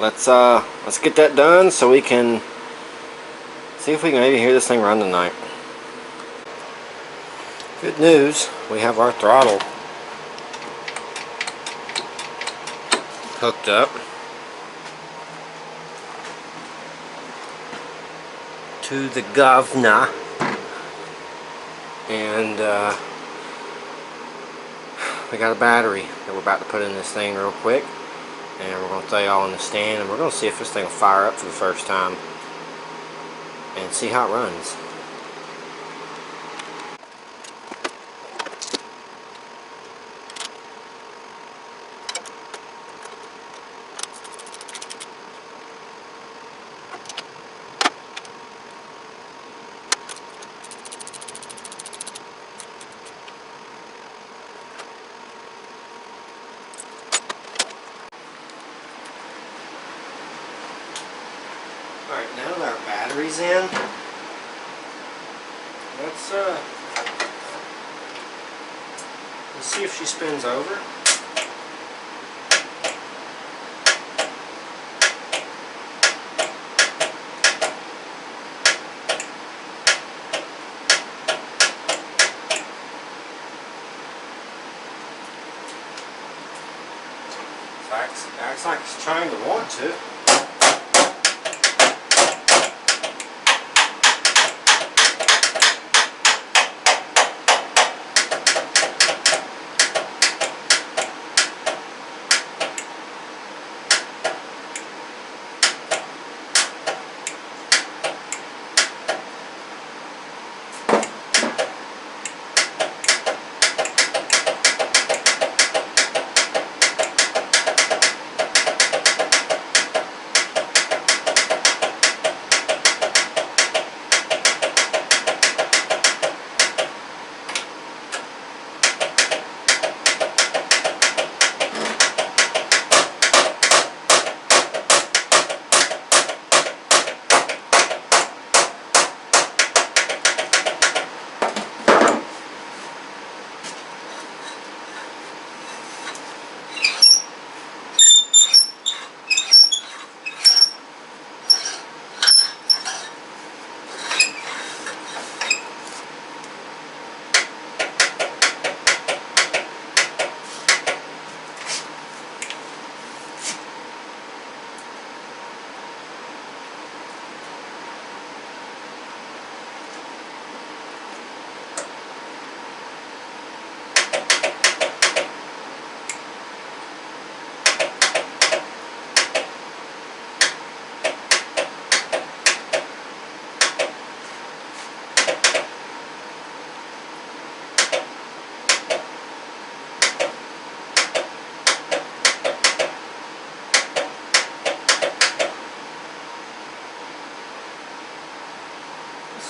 let's get that done so we can see if we can maybe hear this thing run tonight. Good news, we have our throttle hooked up to the governor, and we got a battery that we're about to put in this thing real quick, and we're going to throw you all in the stand, and we're going to see if this thing will fire up for the first time and see how it runs. Alright, now that our battery's in, let's see if she spins over. Acts like it's trying to want to.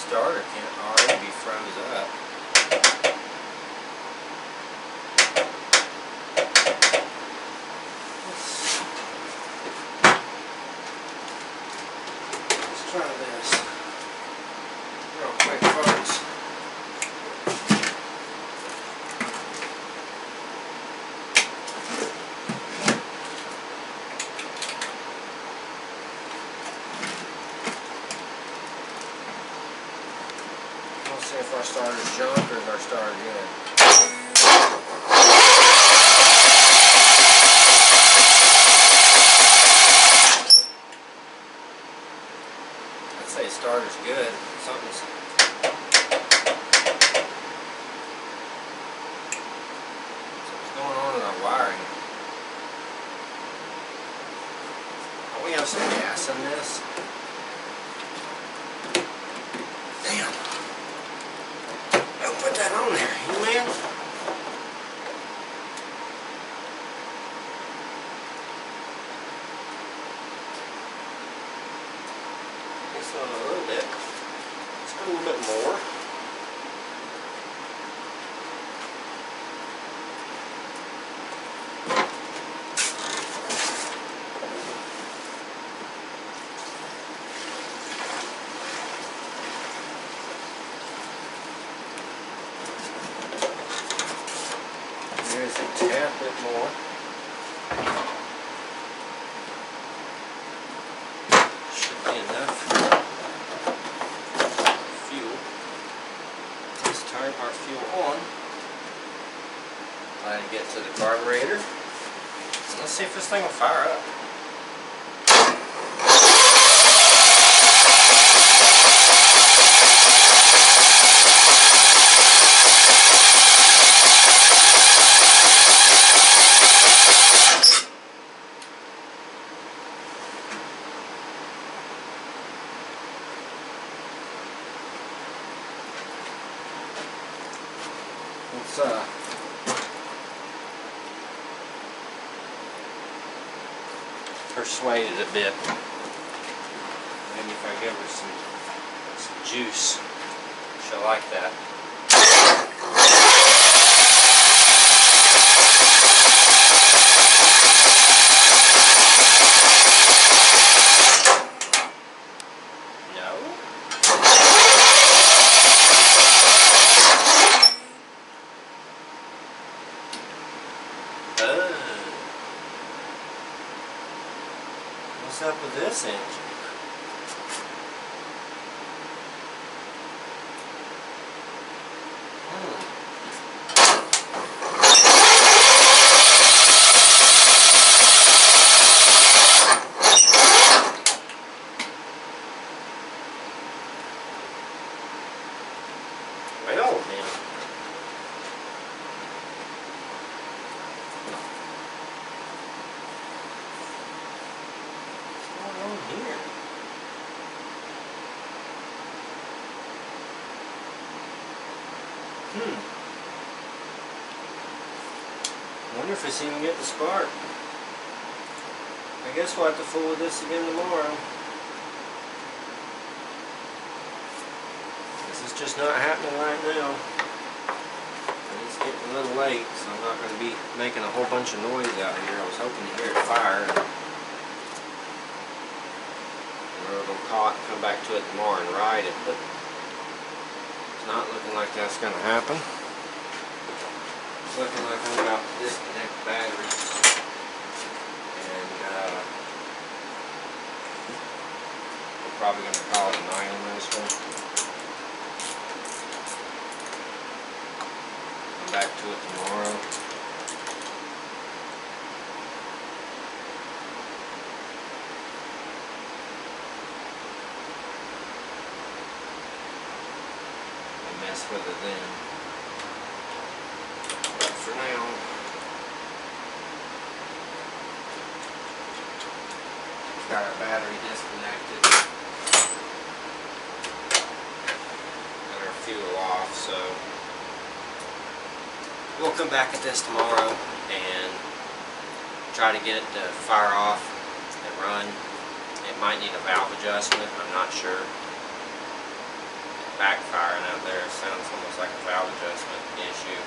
Starter can't already be froze up. Let's try this real quick, folks. See if our starter's junk or is our starter good. I'd say starter's good. Something's going on in our wiring. Oh, we have some gas in this. Damn. Put that on there, you man. It's on a little bit. Let's go a little bit more. There's a tad bit more. Should be enough fuel. Let's turn our fuel on. Let it get to the carburetor. Let's see if this thing will fire up. Let's persuade it a bit. Maybe if I give her some juice, she'll like that. What's up with this engine? Well then. What's going on here? Wonder if it's even get the spark. I guess we'll have to fool with this again tomorrow. This is just not happening right now. And it's getting a little late, so I'm not going to be making a whole bunch of noise out here. I was hoping to hear it fire. Or it'll caught and come back to it tomorrow and ride it, but it's not looking like that's going to happen. It's looking like I'm about to disconnect the battery. And we're probably going to call it a night on this one. Come back to it tomorrow. And mess with it then. But for now, got our battery disconnected. Got our fuel off, so we'll come back at this tomorrow and try to get it to fire off and run. It might need a valve adjustment, I'm not sure. Backfiring out there sounds almost like a valve adjustment issue.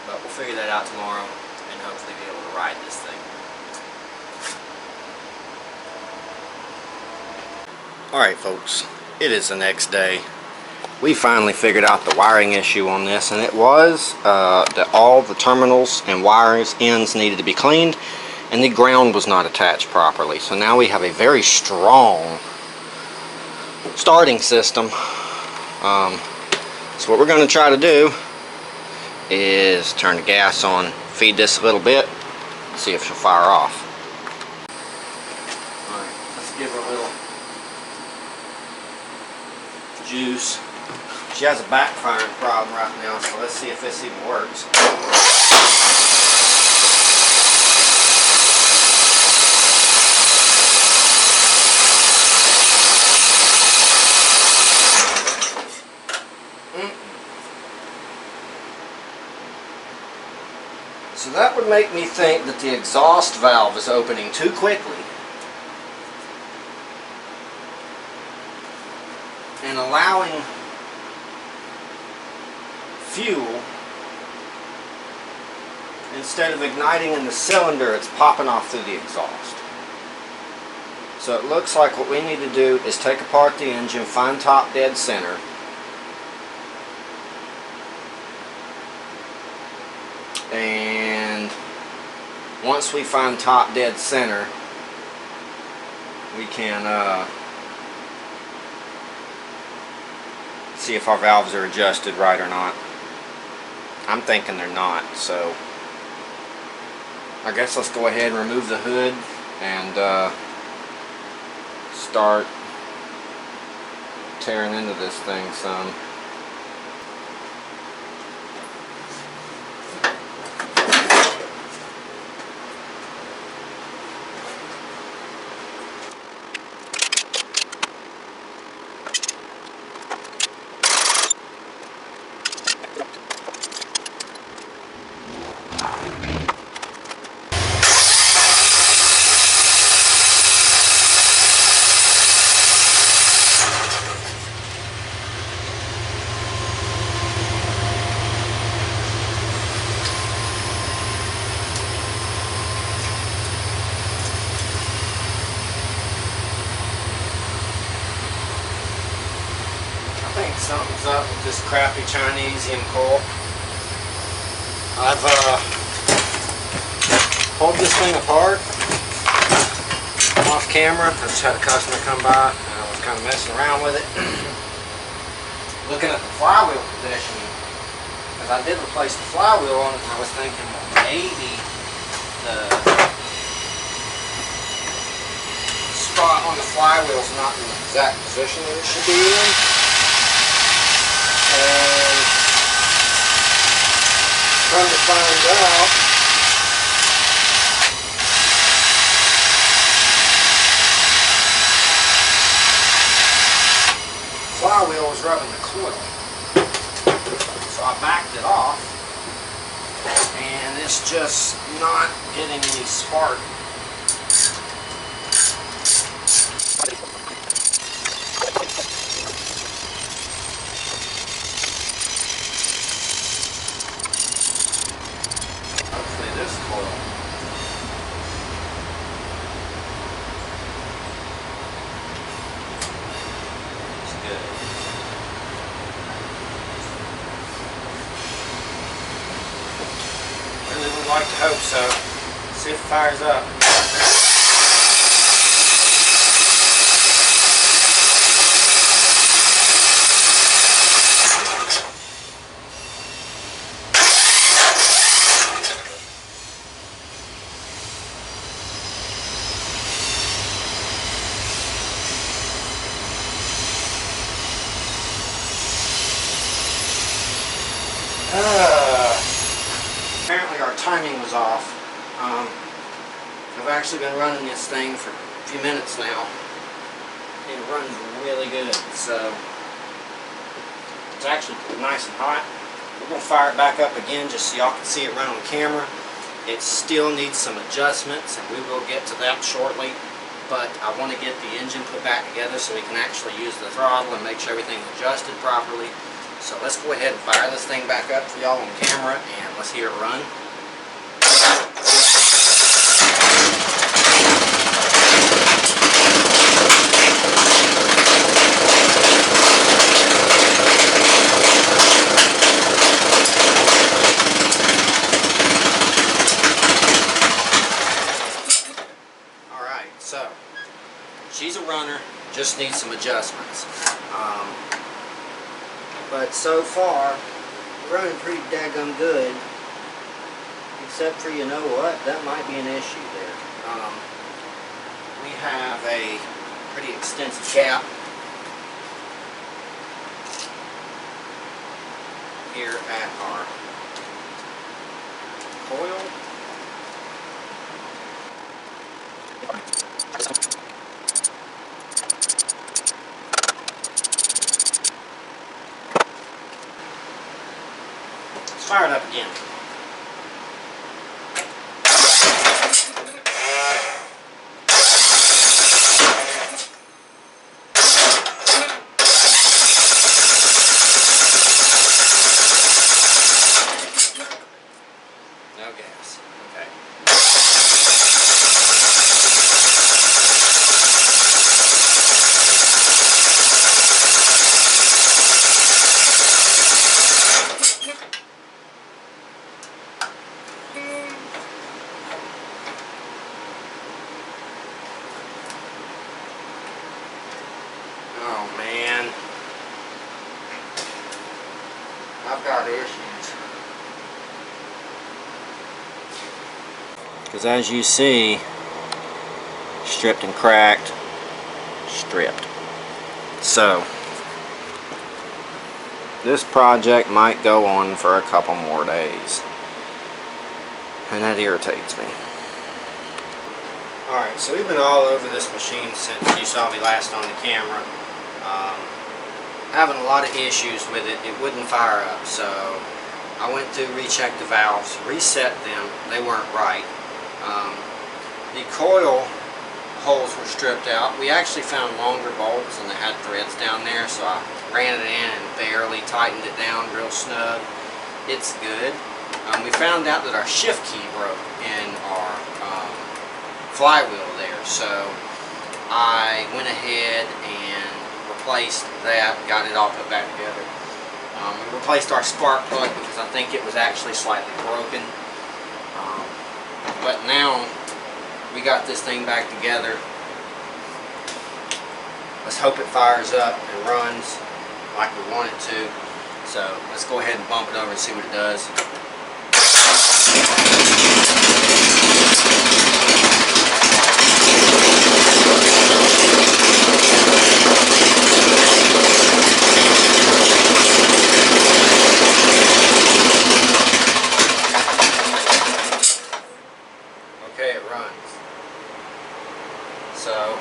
But we'll figure that out tomorrow and hopefully be able to ride this thing. Alright folks, it is the next day. We finally figured out the wiring issue on this, and it was that all the terminals and wires ends needed to be cleaned and the ground was not attached properly. So now we have a very strong starting system. So what we're going to try to do is turn the gas on, feed this a little bit, see if she'll fire off. Alright, let's give her a little juice. She has a backfiring problem right now, so let's see if this even works. So that would make me think that the exhaust valve is opening too quickly and allowing fuel. Instead of igniting in the cylinder, it's popping off through the exhaust. So it looks like what we need to do is take apart the engine, find top dead center, and once we find top dead center, we can see if our valves are adjusted right or not. I'm thinking they're not, so I guess let's go ahead and remove the hood and start tearing into this thing some. Something's up with this crappy Chinesian coil. I've pulled this thing apart camera. I just had a customer come by and I was kind of messing around with it. Looking at the flywheel positioning, because I did replace the flywheel on it, and I was thinking, well, maybe the spot on the flywheel is not in the exact position that it should be in. And come to find out, flywheel was rubbing the coil. So I backed it off, and it's just not getting any spark. Hopefully this coil. I'd like to hope so. See if it fires up. Apparently our timing was off. I've actually been running this thing for a few minutes now. It runs really good, so it's actually nice and hot. We're going to fire it back up again just so y'all can see it run on camera. It still needs some adjustments, and we will get to that shortly, but I want to get the engine put back together so we can actually use the throttle and make sure everything's adjusted properly. So let's go ahead and fire this thing back up for y'all on camera, and let's hear it run. Alright, so she's a runner, just needs some adjustments. But so far, running pretty daggum good, except for, you know what, that might be an issue there. We have a pretty extensive cap here at our coil. Let's fire it up again. No gas. Okay. Oh man, I've got issues. Because as you see, stripped and cracked, stripped. So, this project might go on for a couple more days. And that irritates me. Alright, so we've been all over this machine since you saw me last on the camera. Having a lot of issues with it. It wouldn't fire up, so I went to recheck the valves, reset them. They weren't right. The coil holes were stripped out. We actually found longer bolts and they had threads down there, so I ran it in and barely tightened it down real snug. It's good. We found out that our shift key broke in our flywheel there, so I went ahead and replaced that, got it all put back together. We replaced our spark plug because I think it was actually slightly broken. But now we got this thing back together. Let's hope it fires up and runs like we want it to. So let's go ahead and bump it over and see what it does. Okay, it runs. So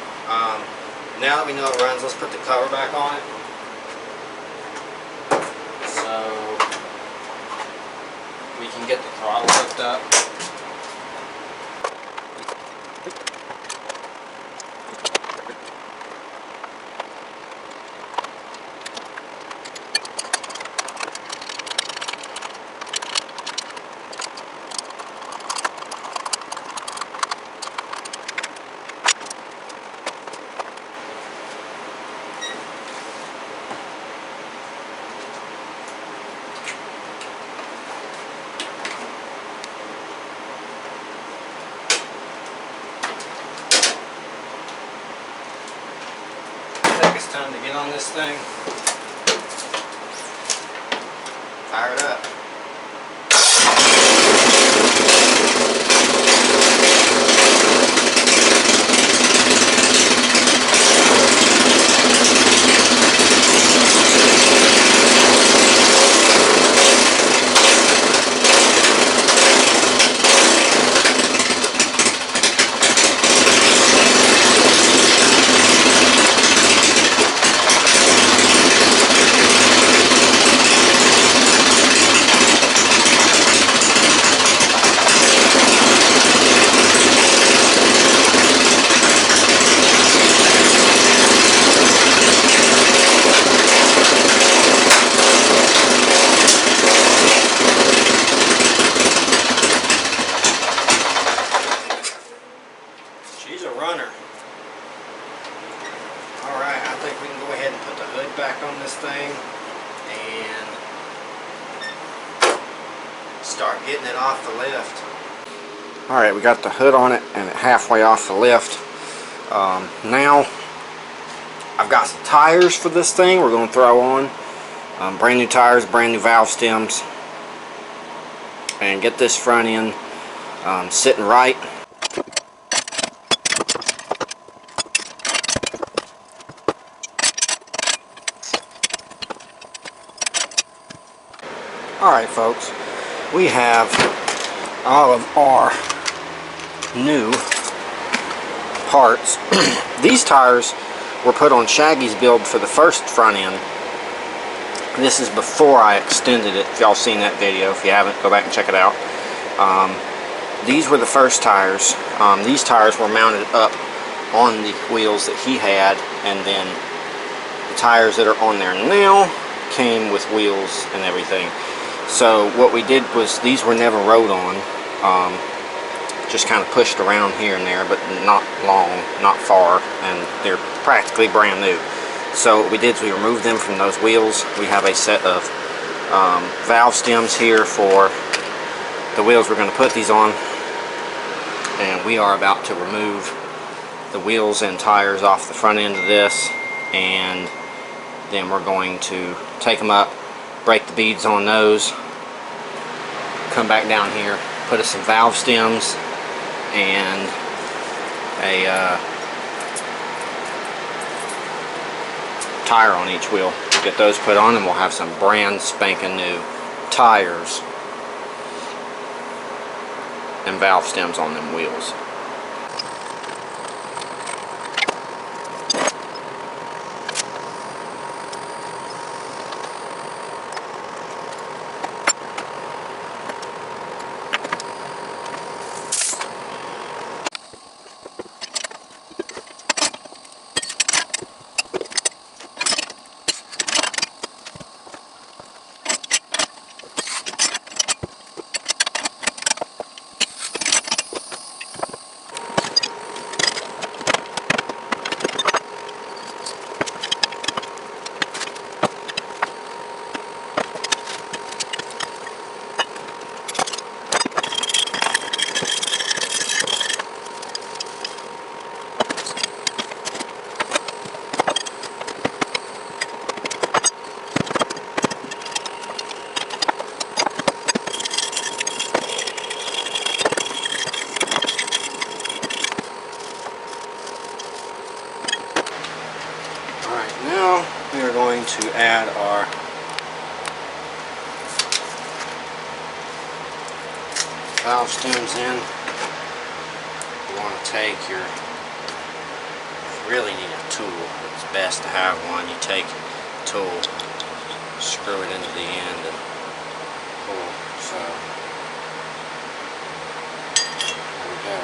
now that we know it runs, let's put the cover back on it. So we can get the throttle hooked up. Time to get on this thing. Fire it up. She's a runner. Alright, I think we can go ahead and put the hood back on this thing and start getting it off the lift. Alright, we got the hood on it and halfway off the lift. Now I've got some tires for this thing we're going to throw on. Brand new tires, brand new valve stems, and get this front end sitting right. Alright folks, we have all of our new parts. These tires were put on Shaggy's build for the first front end. This is before I extended it. If y'all seen that video, if you haven't, go back and check it out. These were the first tires. These tires were mounted up on the wheels that he had, and then the tires that are on there now came with wheels and everything. So what we did was, these were never rode on, just kind of pushed around here and there, but not long, not far, and they're practically brand new. So what we did is we removed them from those wheels. We have a set of valve stems here for the wheels we're going to put these on, and we are about to remove the wheels and tires off the front end of this, and then we're going to take them up, break the beads on those, come back down here, put us some valve stems and a tire on each wheel. Get those put on and we'll have some brand spanking new tires and valve stems on them wheels. we are going to add our valve stems in. You want to take your, if you really need a tool, it's best to have one. You take a tool, screw it into the end and pull. So there we go.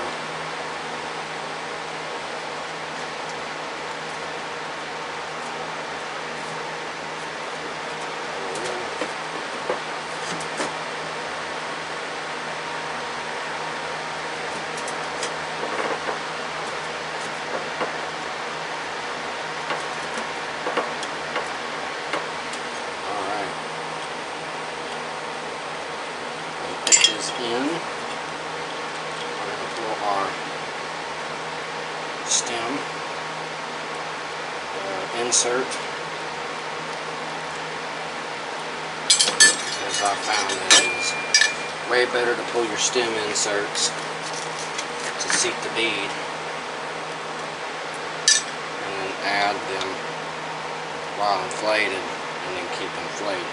In. We're going to pull our stem insert. As I found that it is way better to pull your stem inserts to seat the bead and then add them while inflated and then keep inflating.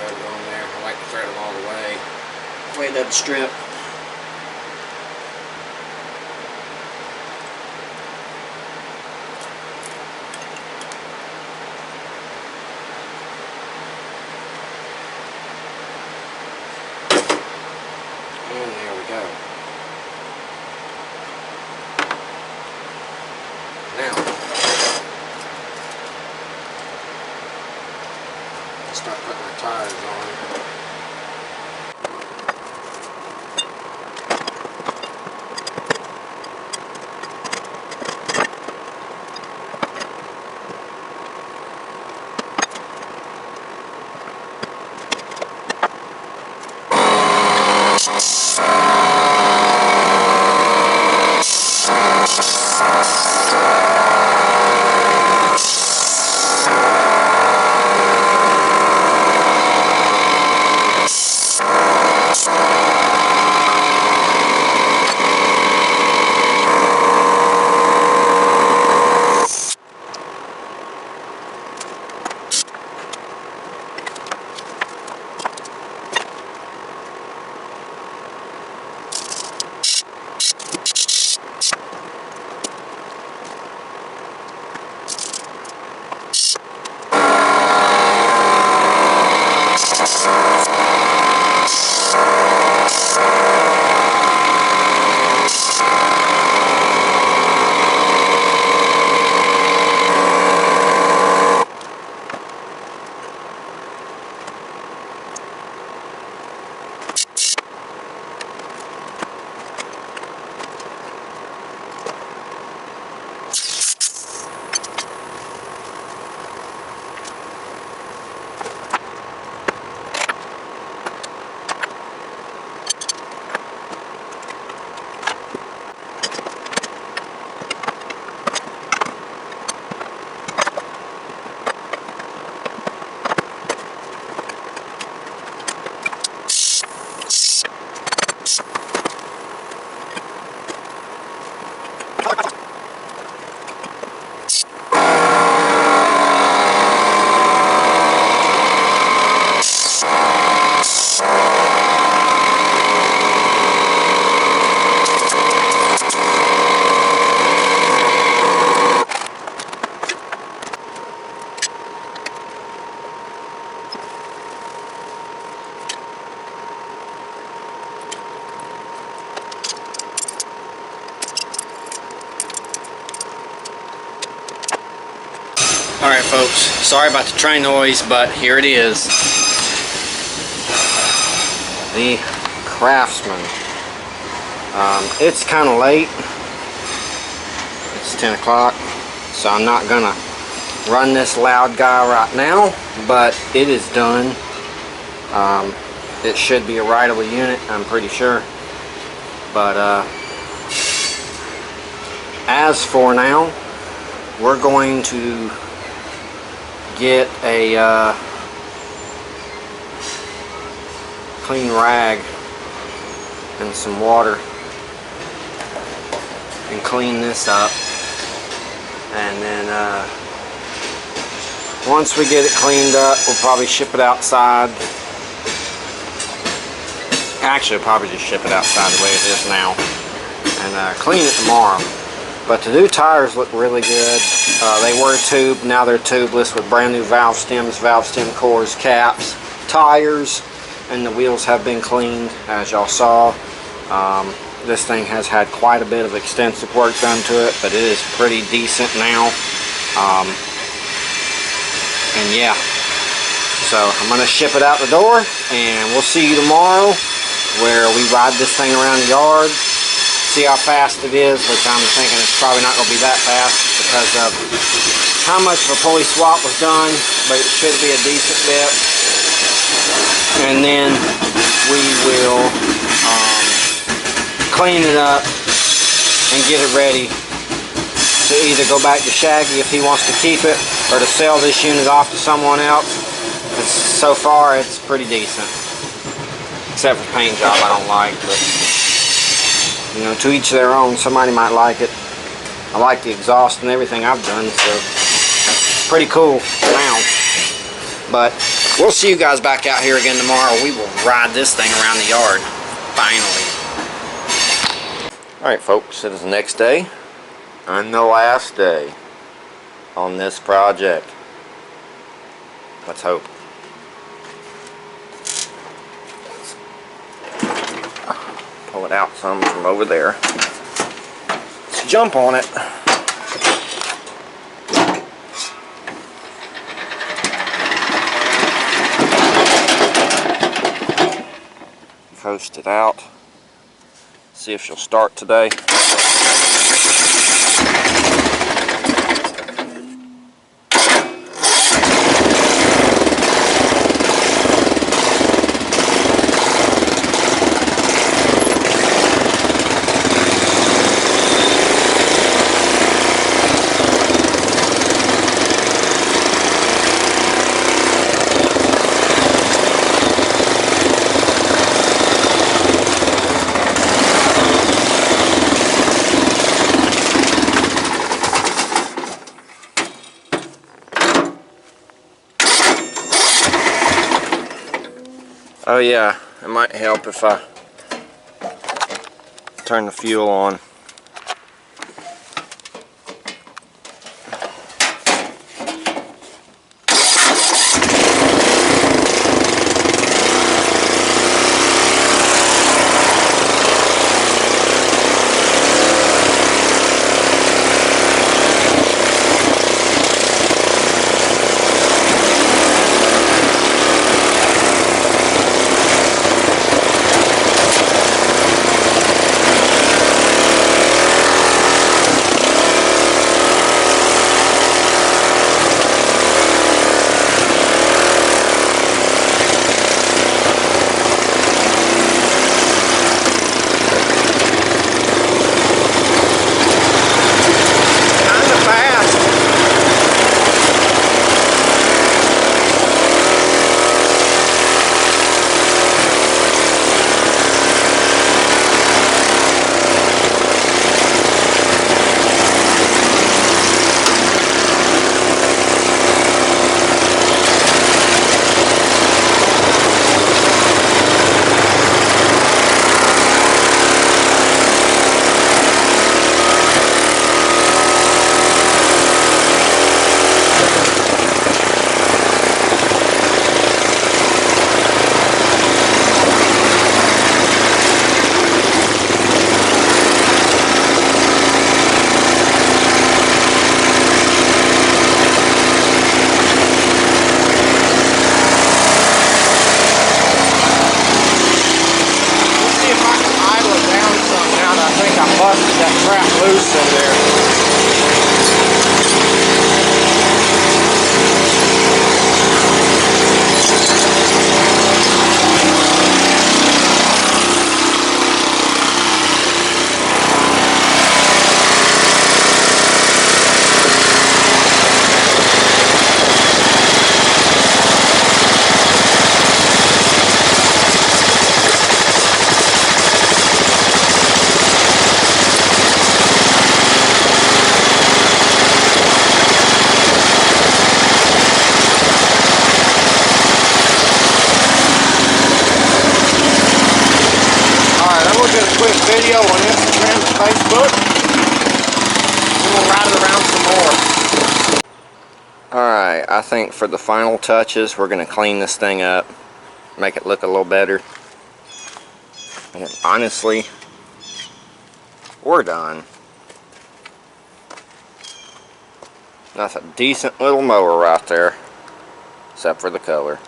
On there. I like to thread them all the way it doesn't strip. And there we go. Now, let's start putting our tires on. Alright folks, sorry about the train noise, but here it is. The Craftsman. It's kind of late. It's 10 o'clock, so I'm not gonna run this loud guy right now, but it is done. It should be a rideable unit, I'm pretty sure. But as for now, we're going to get a clean rag and some water and clean this up, and then once we get it cleaned up, we'll probably ship it outside. Actually, we'll probably just ship it outside the way it is now and clean it tomorrow. But the new tires look really good. They were tubed, now they're tubeless with brand new valve stems, valve stem cores, caps, tires, and the wheels have been cleaned, as y'all saw. This thing has had quite a bit of extensive work done to it, but it is pretty decent now. And yeah, so I'm going to ship it out the door, and we'll see you tomorrow where we ride this thing around the yard, see how fast it is, which I'm thinking it's probably not going to be that fast because of how much of a pulley swap was done, but it should be a decent bit. And then we will clean it up and get it ready to either go back to Shaggy if he wants to keep it, or to sell this unit off to someone else. Because so far it's pretty decent, except for the paint job I don't like, but you know, to each their own. Somebody might like it. I like the exhaust and everything I've done, so it's pretty cool now. But we'll see you guys back out here again tomorrow. We will ride this thing around the yard finally. Alright folks, it is the next day and the last day on this project. Let's hope. Pull it out some from over there. Let's jump on it. Coast it out. See if she'll start today. Oh yeah, it might help if I turn the fuel on. loose in there. video on Instagram and Facebook. And we'll ride it around some more. Alright, I think for the final touches, we're going to clean this thing up, make it look a little better. And honestly, we're done. That's a decent little mower right there, except for the color.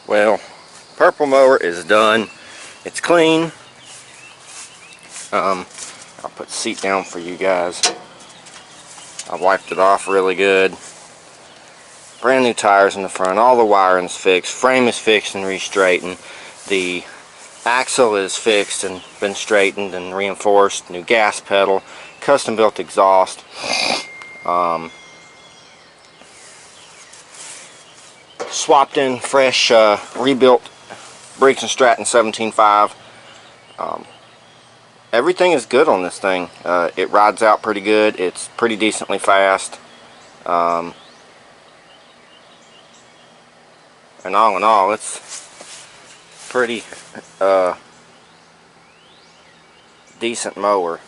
Well, purple mower is done. It's clean. I'll put the seat down for you guys. I wiped it off really good. Brand new tires in the front. All the wiring's fixed. Frame is fixed and re-straightened. The axle is fixed and been straightened and reinforced. New gas pedal. Custom built exhaust. Swapped in fresh rebuilt Briggs & Stratton 17.5. Everything is good on this thing. It rides out pretty good. It's pretty decently fast. And all in all, it's pretty decent mower.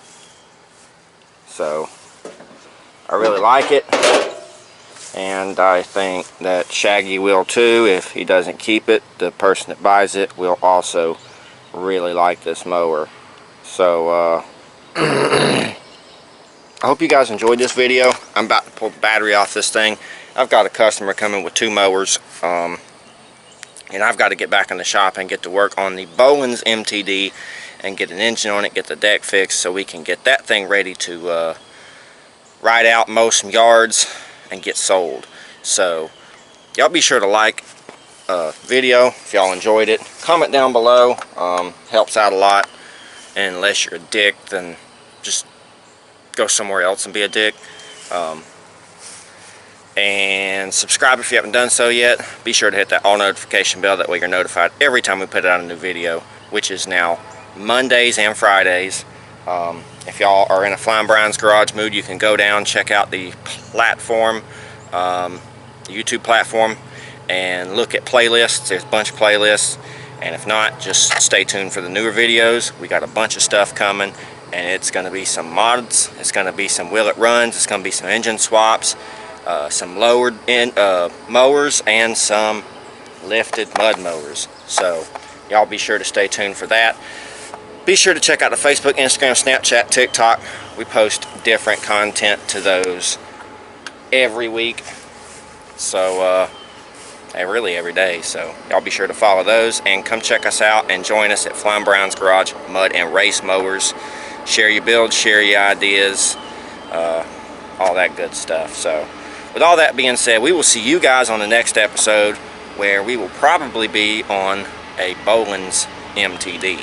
So I really like it. And I think that Shaggy will too. If he doesn't keep it, the person that buys it will also really like this mower. So I hope you guys enjoyed this video. I'm about to pull the battery off this thing. I've got a customer coming with 2 mowers, and I've got to get back in the shop and get to work on the Bowen's MTD and get an engine on it, get the deck fixed, so we can get that thing ready to ride out, mow some yards, and get sold. So y'all be sure to like video if y'all enjoyed it. Comment down below. Helps out a lot. And unless you're a dick, then just go somewhere else and be a dick. And subscribe if you haven't done so yet. Be sure to hit that all notification bell, that way you're notified every time we put out a new video, which is now Mondays and Fridays. If y'all are in a Flying Brian's Garage mood, you can go down, check out the platform, the YouTube platform, and look at playlists. There's a bunch of playlists. And if not, just stay tuned for the newer videos. We got a bunch of stuff coming, and it's going to be some mods, it's going to be some will it runs, it's going to be some engine swaps, some lowered mowers, and some lifted mud mowers. So y'all be sure to stay tuned for that. Be sure to check out the Facebook, Instagram, Snapchat, TikTok. We post different content to those every week. So, really every day. So, y'all be sure to follow those and come check us out and join us at Flying Brian's Garage Mud and Race Mowers. Share your builds, share your ideas, all that good stuff. So, with all that being said, we will see you guys on the next episode, where we will probably be on a Bowen's MTD.